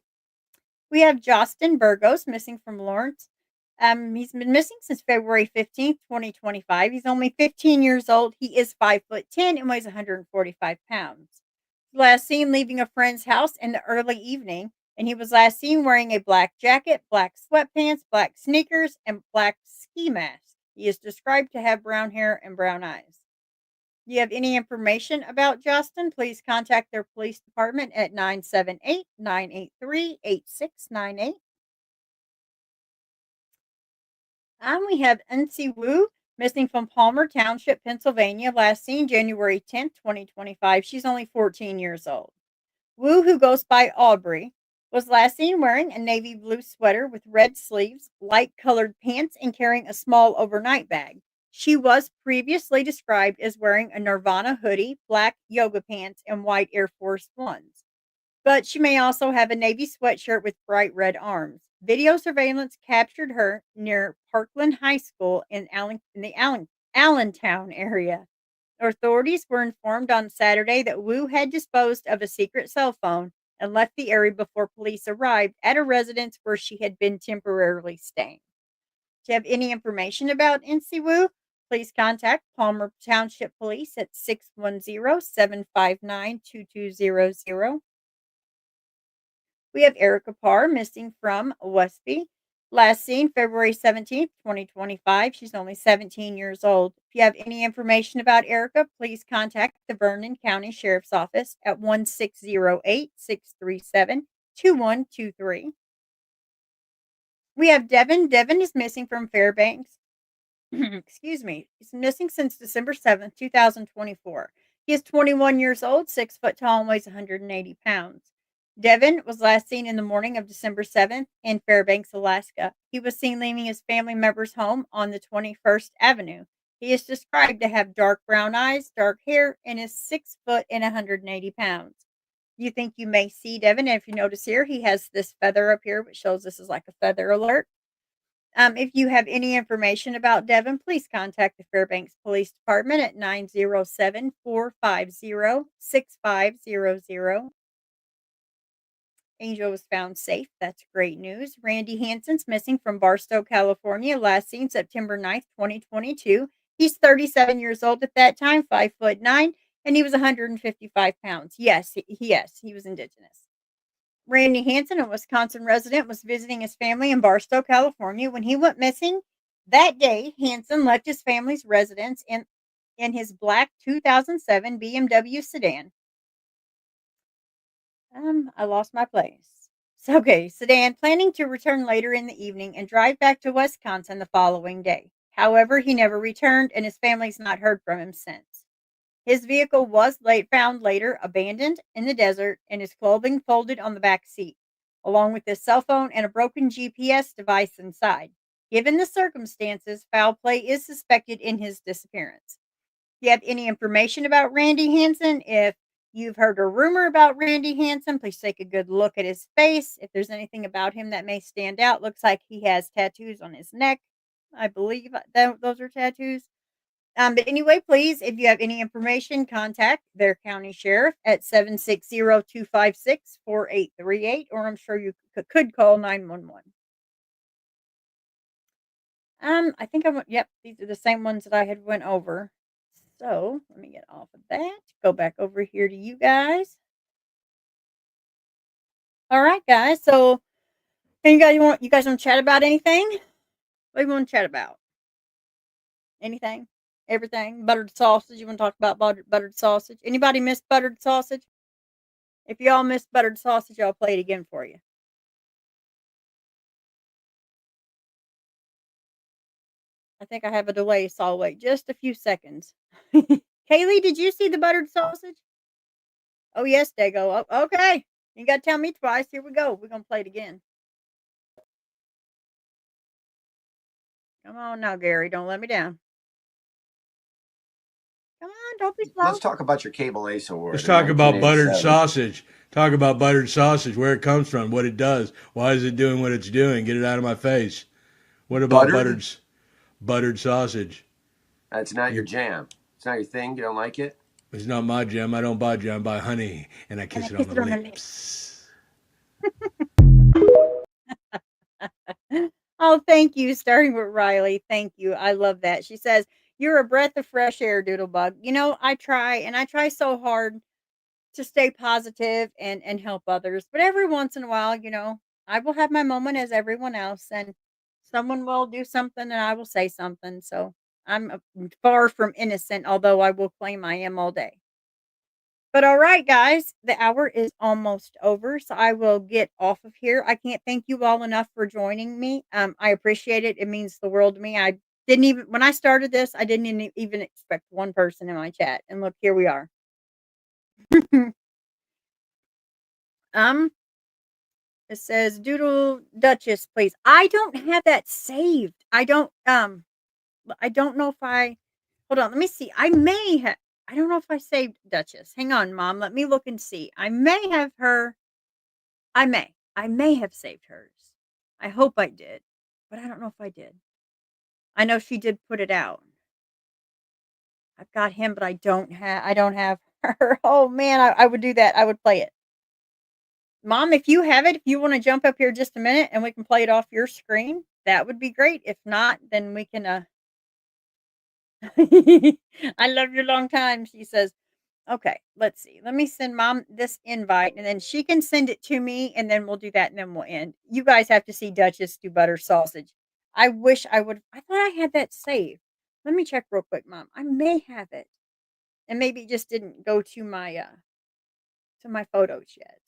We have Justin Burgos missing from Lawrence. He's been missing since February 15th, 2025. He's only 15 years old. He is 5'10" and weighs 145 pounds. Last seen leaving a friend's house in the early evening, and he was last seen wearing a black jacket, black sweatpants, black sneakers, and black ski mask. He is described to have brown hair and brown eyes. If you have any information about Justin, please contact their police department at 978-983-8698. We have NC Wu missing from Palmer Township, Pennsylvania, last seen January 10th, 2025. She's only 14 years old. Wu, who goes by Aubrey, was last seen wearing a navy blue sweater with red sleeves, light colored pants, and carrying a small overnight bag. She was previously described as wearing a Nirvana hoodie, black yoga pants, and white Air Force Ones. But she may also have a navy sweatshirt with bright red arms. Video surveillance captured her near Parkland High School in the Allentown area. Authorities were informed on Saturday that Wu had disposed of a secret cell phone and left the area before police arrived at a residence where she had been temporarily staying. Do you have any information about NC Wu? Please contact Palmer Township Police at 610-759-2200. We have Erica Parr missing from Westby. Last seen February 17th, 2025. She's only 17 years old. If you have any information about Erica, please contact the Vernon County Sheriff's Office at 1608-637-2123. We have Devin. Devin is missing from Fairbanks. Excuse me. He's missing since December 7th, 2024. He is 21 years old, 6 foot tall, and weighs 180 pounds. Devin was last seen in the morning of December 7th in Fairbanks, Alaska. He was seen leaving his family member's home on the 21st Avenue. He is described to have dark brown eyes, dark hair, and is 6 foot and 180 pounds. You think you may see Devin, and if you notice here, he has this feather up here, which shows this is like a feather alert. If you have any information about Devin, please contact the Fairbanks Police Department at 907-450-6500. Angel was found safe. That's great news. Randy Hansen's missing from Barstow, California, last seen September 9th, 2022. He's 37 years old at that time, 5'9", and he was 155 pounds. Yes, he was indigenous. Randy Hansen, a Wisconsin resident, was visiting his family in Barstow, California. When he went missing that day, Hansen left his family's residence in his black 2007 BMW sedan. I lost my place. Okay, sedan, planning to return later in the evening and drive back to Wisconsin the following day. However, he never returned, and his family's not heard from him since. His vehicle was found later abandoned in the desert and his clothing folded on the back seat, along with his cell phone and a broken GPS device inside. Given the circumstances, foul play is suspected in his disappearance. If you have any information about Randy Hansen, if you've heard a rumor about Randy Hansen, please take a good look at his face. If there's anything about him that may stand out, looks like he has tattoos on his neck. I believe those are tattoos. But anyway, please, if you have any information, contact their county sheriff at 760-256-4838, or I'm sure you could call 911. I think yep, these are the same ones that I had went over. So let me get off of that. Go back over here to you guys. All right, guys. So, you guys want to chat about anything? What do you want to chat about? Anything? Everything? Buttered sausage? You want to talk about buttered sausage? Anybody miss buttered sausage? If y'all missed buttered sausage, I'll play it again for you. I think I have a delay, so I'll wait just a few seconds. Kaylee, did you see the buttered sausage? Oh, yes, Dago. Oh, okay. You got to tell me twice. Here we go. We're going to play it again. Come on now, Gary. Don't let me down. Come on. Don't be slow. Let's talk about your Cable Ace Award. Let's in talk about buttered 1987. sausage. Talk about buttered sausage, where it comes from, what it does, why is it doing what it's doing. Get it out of my face. What about buttered sausage? That's not your jam. It's not your thing. You don't like it? It's not my jam. I don't buy jam. I buy honey, and I kiss it on the lips. Oh, thank you. Starting with Riley. Thank you. I love that. She says, "You're a breath of fresh air, Doodlebug." You know, I try, and I try so hard to stay positive and help others. But every once in a while, you know, I will have my moment as everyone else, and someone will do something, and I will say something. So I'm far from innocent, although I will claim I am all day. But all right, guys, the hour is almost over, so I will get off of here. I can't thank you all enough for joining me. I appreciate it. It means the world to me. I didn't even when I started this, I didn't even expect one person in my chat, and look, here we are. um, it says Doodle Duchess, please. I don't have that saved. I don't know if I hold on, let me see. I don't know if I saved Duchess. Hang on, Mom. Let me look and see. I may have her. I may. I may have saved hers. I hope I did, but I don't know if I did. I know she did put it out. I've got him, but I don't have her. Oh man, I would do that. I would play it. Mom, if you have it, if you want to jump up here just a minute and we can play it off your screen, that would be great. If not, then we can I love you long time, she says. Okay, let's see. Let me send Mom this invite and then she can send it to me and then we'll do that and then we'll end. You guys have to see Duchess do butter sausage. I wish I would. I thought I had that saved. Let me check real quick, Mom. I may have it. And maybe it just didn't go to my photos yet.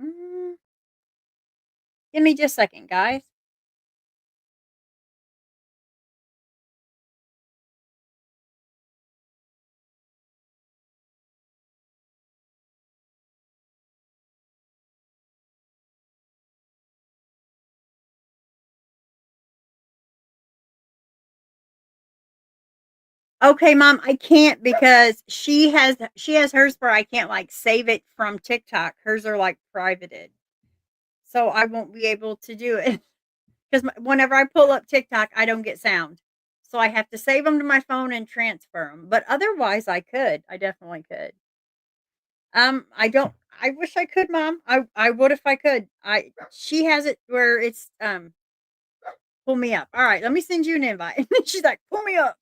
Mm, give me just a second, guys. Okay, Mom, I can't because she has hers where I can't like save it from TikTok. Hers are like privated. So I won't be able to do it because whenever I pull up TikTok, I don't get sound. So I have to save them to my phone and transfer them. But otherwise, I could. I definitely could. I don't. I wish I could, Mom. I would if I could. She has it where it's pull me up. All right, let me send you an invite. She's like, pull me up.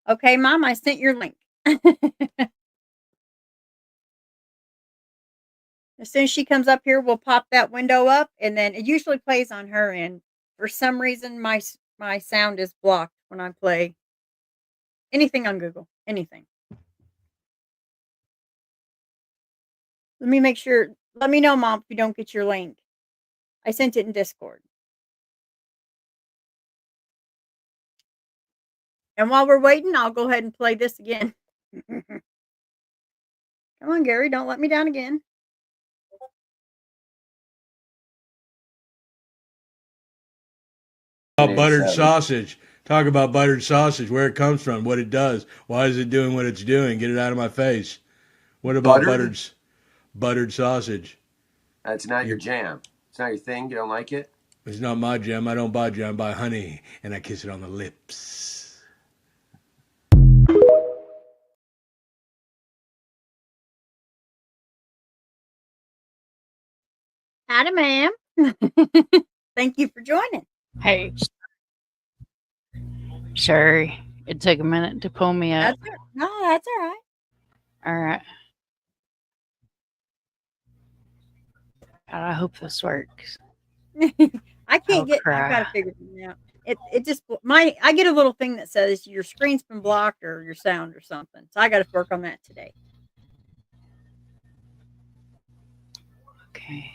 Okay, Mom, I sent your link. As soon as she comes up here, we'll pop that window up, and then it usually plays on her end. For some reason, my sound is blocked when I play anything on Google. Anything. Let me make sure. Let me know, Mom, if you don't get your link. I sent it in Discord. And while we're waiting, I'll go ahead and play this again. Come on, Gary, don't let me down again. Buttered sausage. Talk about buttered sausage, where it comes from, what it does, why is it doing what it's doing. Get it out of my face. What about buttered sausage? That's not your jam. It's not your thing. You don't like it? It's not my jam. I don't buy jam. I buy honey, and I kiss it on the lips. Howdy, ma'am. Thank you for joining. Hey, sorry. It took a minute to pull me up. No, that's all right. All right. God, I hope this works. I can't get. I've got to figure it out. It just I get a little thing that says your screen's been blocked or your sound or something. So I got to work on that today. Okay.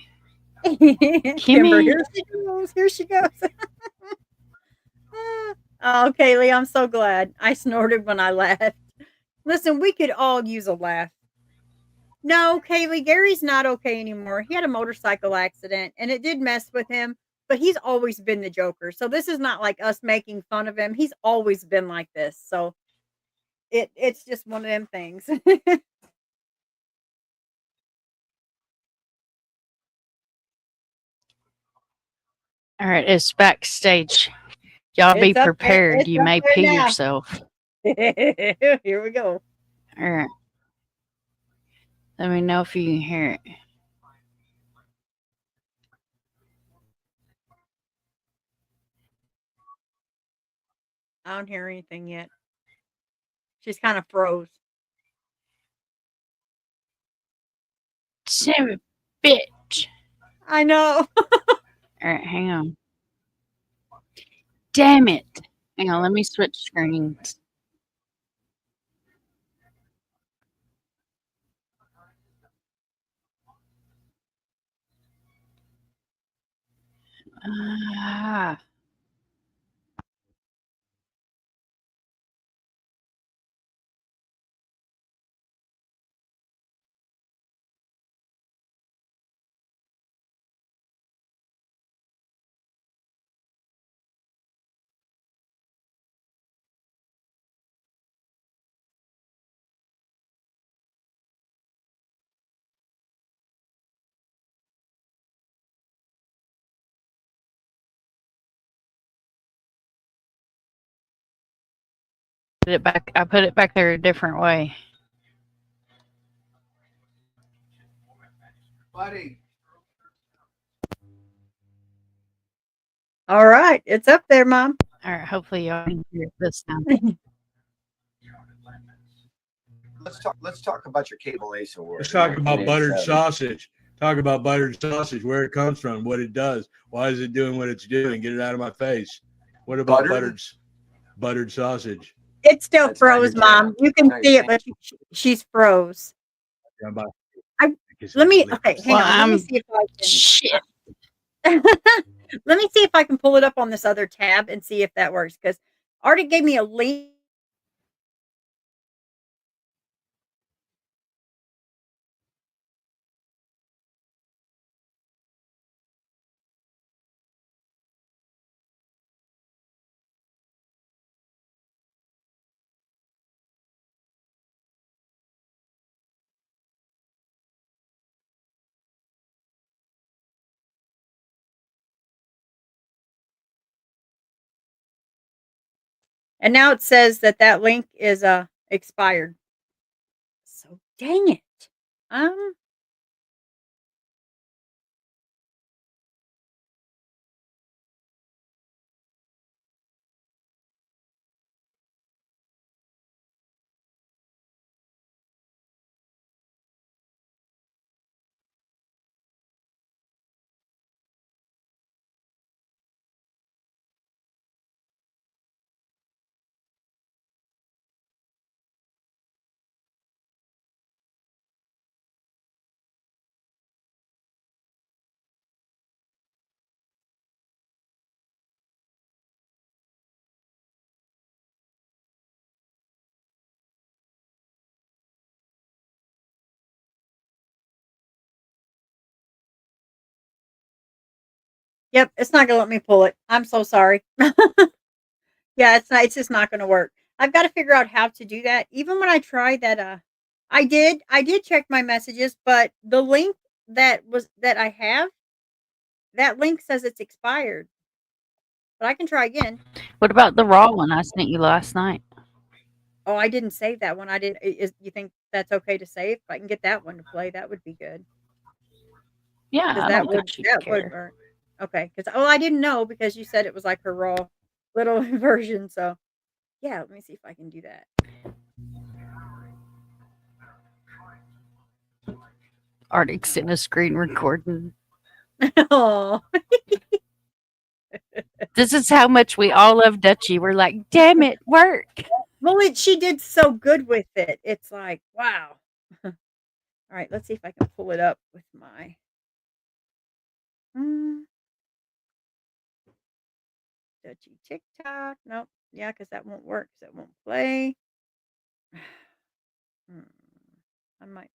Kimber, here she goes. Here she goes. Oh, Kaylee, I'm so glad. I snorted when I laughed. Listen, we could all use a laugh. No, Kaylee, Gary's not okay anymore. He had a motorcycle accident and it did mess with him, but he's always been the Joker. So this is not like us making fun of him. He's always been like this. So it's just one of them things. All right, it's backstage. Y'all be prepared. You may pee yourself. Here we go. All right. Let me know if you can hear it. I don't hear anything yet. She's kind of froze. Son of a bitch. I know. All right, hang on. Damn it. Hang on, let me switch screens. Put it back. I put it back there a different way. Buddy. All right, it's up there, Mom. All right, hopefully y'all can hear it this time. Let's talk about your cable ace award. Let's talk about buttered sausage. Talk about buttered sausage, where it comes from, what it does, why is it doing what it's doing? Get it out of my face. What about buttered sausage? It's still froze, Mom. You can see it, but she's froze. Let me. Okay, hang on. Let me see if I can. Shit. Let me see if I can pull it up on this other tab and see if that works. Because Artie gave me a link. And now it says that link is expired. So dang it. Yep, it's not gonna let me pull it. I'm so sorry. Yeah, it's just not gonna work. I've got to figure out how to do that. Even when I tried that, I did check my messages, but the link that I have, that link says it's expired. But I can try again. What about the raw one I sent you last night? Oh, I didn't save that one. I didn't. You think that's okay to save? If I can get that one to play, that would be good. Yeah, Because I don't think she'd that would care. work. Okay, because I didn't know because you said it was like her raw little version. So yeah, let me see if I can do that. Arctic's in a screen recording. Oh, This is how much we all love Dutchie. We're like, damn it, work. well, she did so good with it. It's like wow. All right, let's see if I can pull it up with my. Mm, Dutchie TikTok. Nope. Yeah, because that won't work. 'Cause that won't play. Hmm, I might.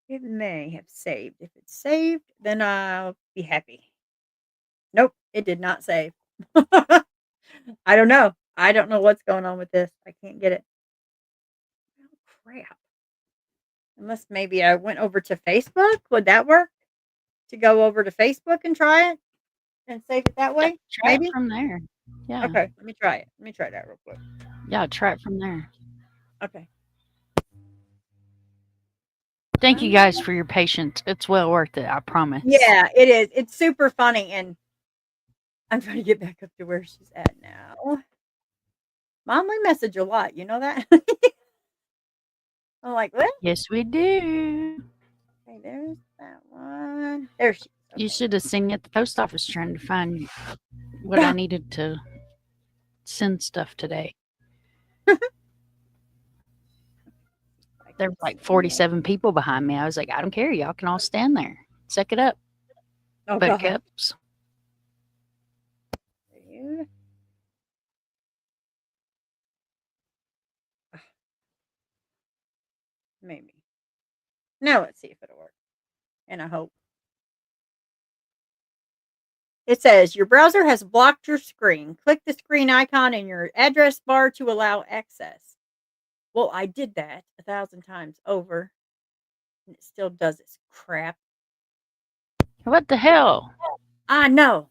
It may have saved. If it's saved, then I'll be happy. Nope, it did not save. I don't know. I don't know what's going on with this. I can't get it. Oh, crap. Unless maybe I went over to Facebook. Would that work? To go over to Facebook and try it and save it that Yeah, way? try it Maybe? from there. Yeah. Okay, let me try it. Let me try that real quick. Yeah, try it from there. Okay. Thank you guys for your patience. It's well worth it, I promise. Yeah, it is. It's super funny, and I'm trying to get back up to where she's at now. Mom, we message a lot. You know that? I'm like, what? Yes, we do. Okay, there's that one. There she is. You Okay. should have seen me at the post office trying to find what I needed to send stuff today. There were like 47 people behind me. I was like, I don't care. Y'all can all stand there. Suck it up. Oh, God. Buttercups. Maybe. Now let's see if it'll work. And I hope. It says your browser has blocked your screen. Click the screen icon in your address bar to allow access. Well, I did that 1,000 times over, and it still does this crap. What the hell? I know.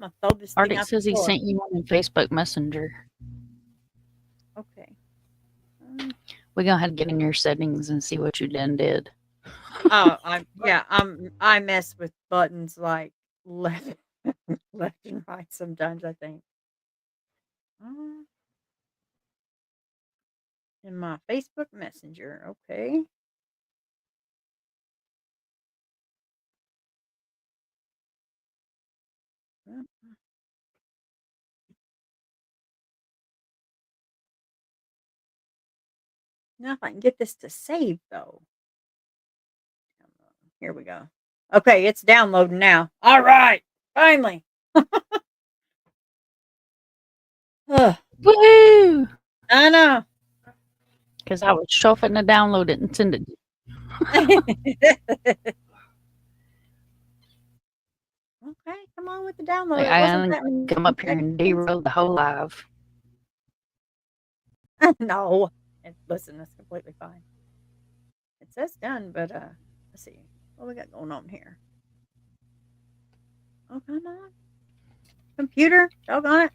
I'm gonna throw this thing Arctic out says the he door. sent you one in Facebook Messenger. Okay. We're gonna have to get in your settings and see what you done did. Oh, I mess with buttons like left, left and right sometimes. I think. In my Facebook Messenger. Okay. Now if I can get this to save though. Here we go. Okay, it's downloading now. All right. Finally. Ugh, Woohoo! I know. Because I was shuffling to download it and send it. Okay, come on with the download. Like, It I wasn't gotta that many come up here and seconds. derail the whole live. No. Listen, that's completely fine. It says done, but let's see. What we got going on here? Oh, come on. Computer, doggone it.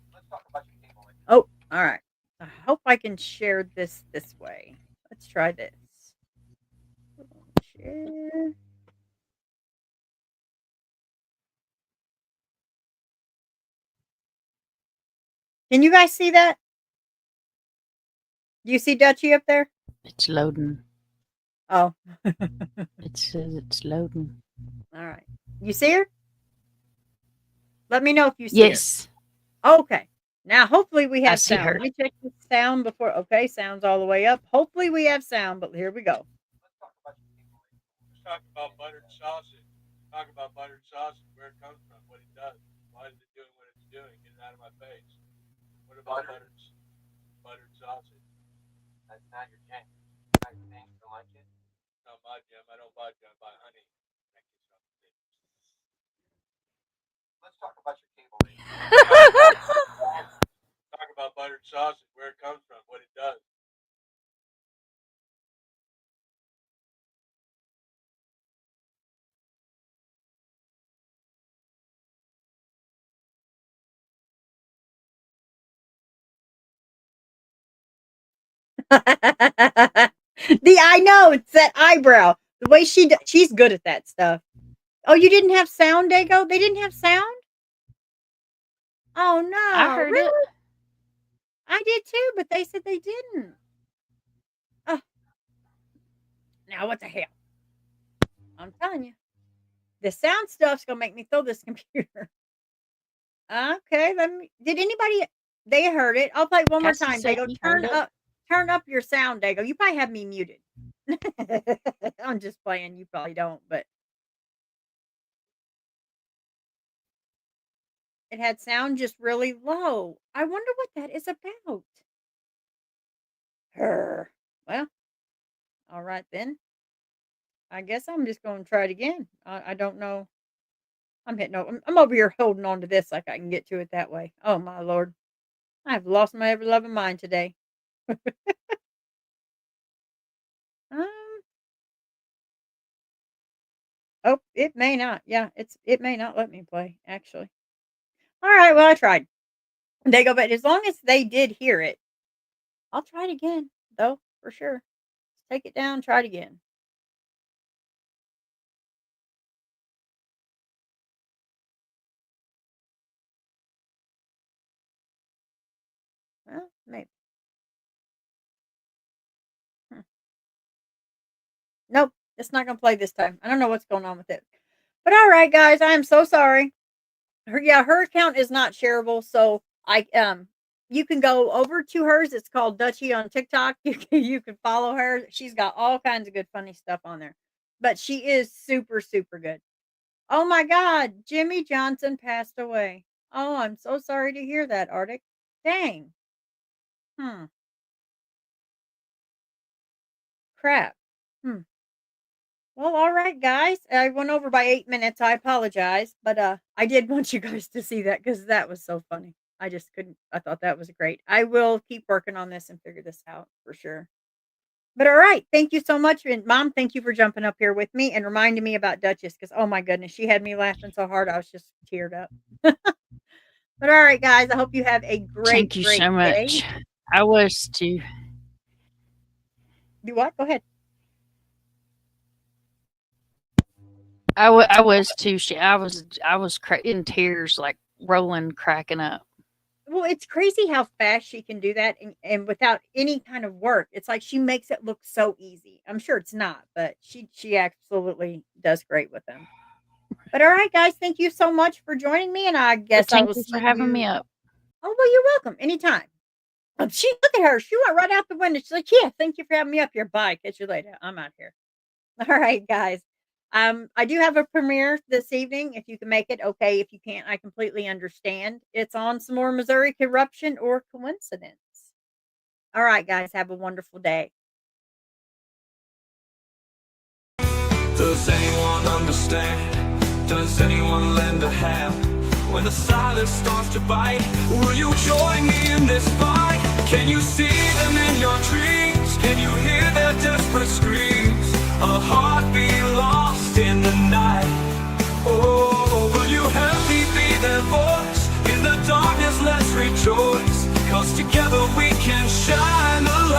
Oh, all right. I hope I can share this way. Let's try this. Share. Can you guys see that? Do you see Dutchie up there? It's loading. Oh. It says it's loading. All right. You see her? Let me know if you see Yes. her. Okay. Now, hopefully we have see sound. her. Let me check the sound before. Okay, sound's all the way up. Hopefully we have sound, but here we go. Let's talk about buttered sausage. Talk about buttered sausage, where it comes from, what it does. Why is it doing what it's doing? Get it out of my face. What about buttered sausage? That's not your jam. Not your thing. You don't like it? Not my jam. I don't buy jam. I buy honey. Let's talk about your cable rate. Talk about buttered sausage, where it comes from, what it does. I know it's that eyebrow. The way she's good at that stuff. Oh, you didn't have sound, Dago? They didn't have sound? Oh I no, heard it. really? I did too, but they said they didn't. Oh, now what the hell? I'm telling you, the sound stuff's gonna make me throw this computer. Okay, let me. Did anybody? They heard it. I'll play one more Cassie time. said Dago, he heard it. turn up your sound, Dago. You probably have me muted. I'm just playing. You probably don't, but it had sound just really low. I wonder what that is about. Her. Well, all right then. I guess I'm just going to try it again. I don't know. I'm over here holding on to this like I can get to it that way. Oh my lord, I've lost my ever loving mind today. Um. Oh, it may not. Yeah, it may not let me play actually. All right. Well, I tried. They go, but as long as they did hear it, I'll try it again though for sure. Take it down. Try it again. Well, maybe. Hmm. Nope, it's not gonna play this time. I don't know what's going on with it. But all right, guys, I am so sorry. Her account is not shareable, so you can go over to hers. It's called Dutchie on TikTok. You can follow her. She's got all kinds of good funny stuff on there. But she is super super good. Oh my god, Jimmy Johnson passed away. Oh, I'm so sorry to hear that, Arctic. Dang. Hmm. Crap. Hmm. Well, all right, guys. I went over by 8 minutes. I apologize, but I did want you guys to see that because that was so funny. I just couldn't. I thought that was great. I will keep working on this and figure this out for sure. But all right, thank you so much, and Mom, thank you for jumping up here with me and reminding me about Duchess because oh my goodness, she had me laughing so hard I was just teared up. But all right, guys, I hope you have a great, Thank you great so day. much. I was too. Do what? Go ahead. I was too. I was in tears, like rolling, cracking up. Well, it's crazy how fast she can do that and without any kind of work. It's like she makes it look so easy. I'm sure it's not, but she absolutely does great with them. But all right, guys, thank you so much for joining me, and I But guess I thank will you see for having me you. up. Oh well, you're welcome anytime. She look at her. She went right out the window. She's like, "Yeah, thank you for having me up here. Bye. Catch you later. I'm out here." All right, guys. I do have a premiere this evening. If you can make it, okay. If you can't, I completely understand. It's on some more Missouri corruption or coincidence. All right, guys. Have a wonderful day. Does anyone understand? Does anyone lend a hand? When the silence starts to bite, will you join me in this fight? Can you see them in your dreams? Can you hear their desperate screams? A heartbeat lost in the night. Oh, will you help me be their voice? In the darkness, let's rejoice. 'Cause together we can shine a light.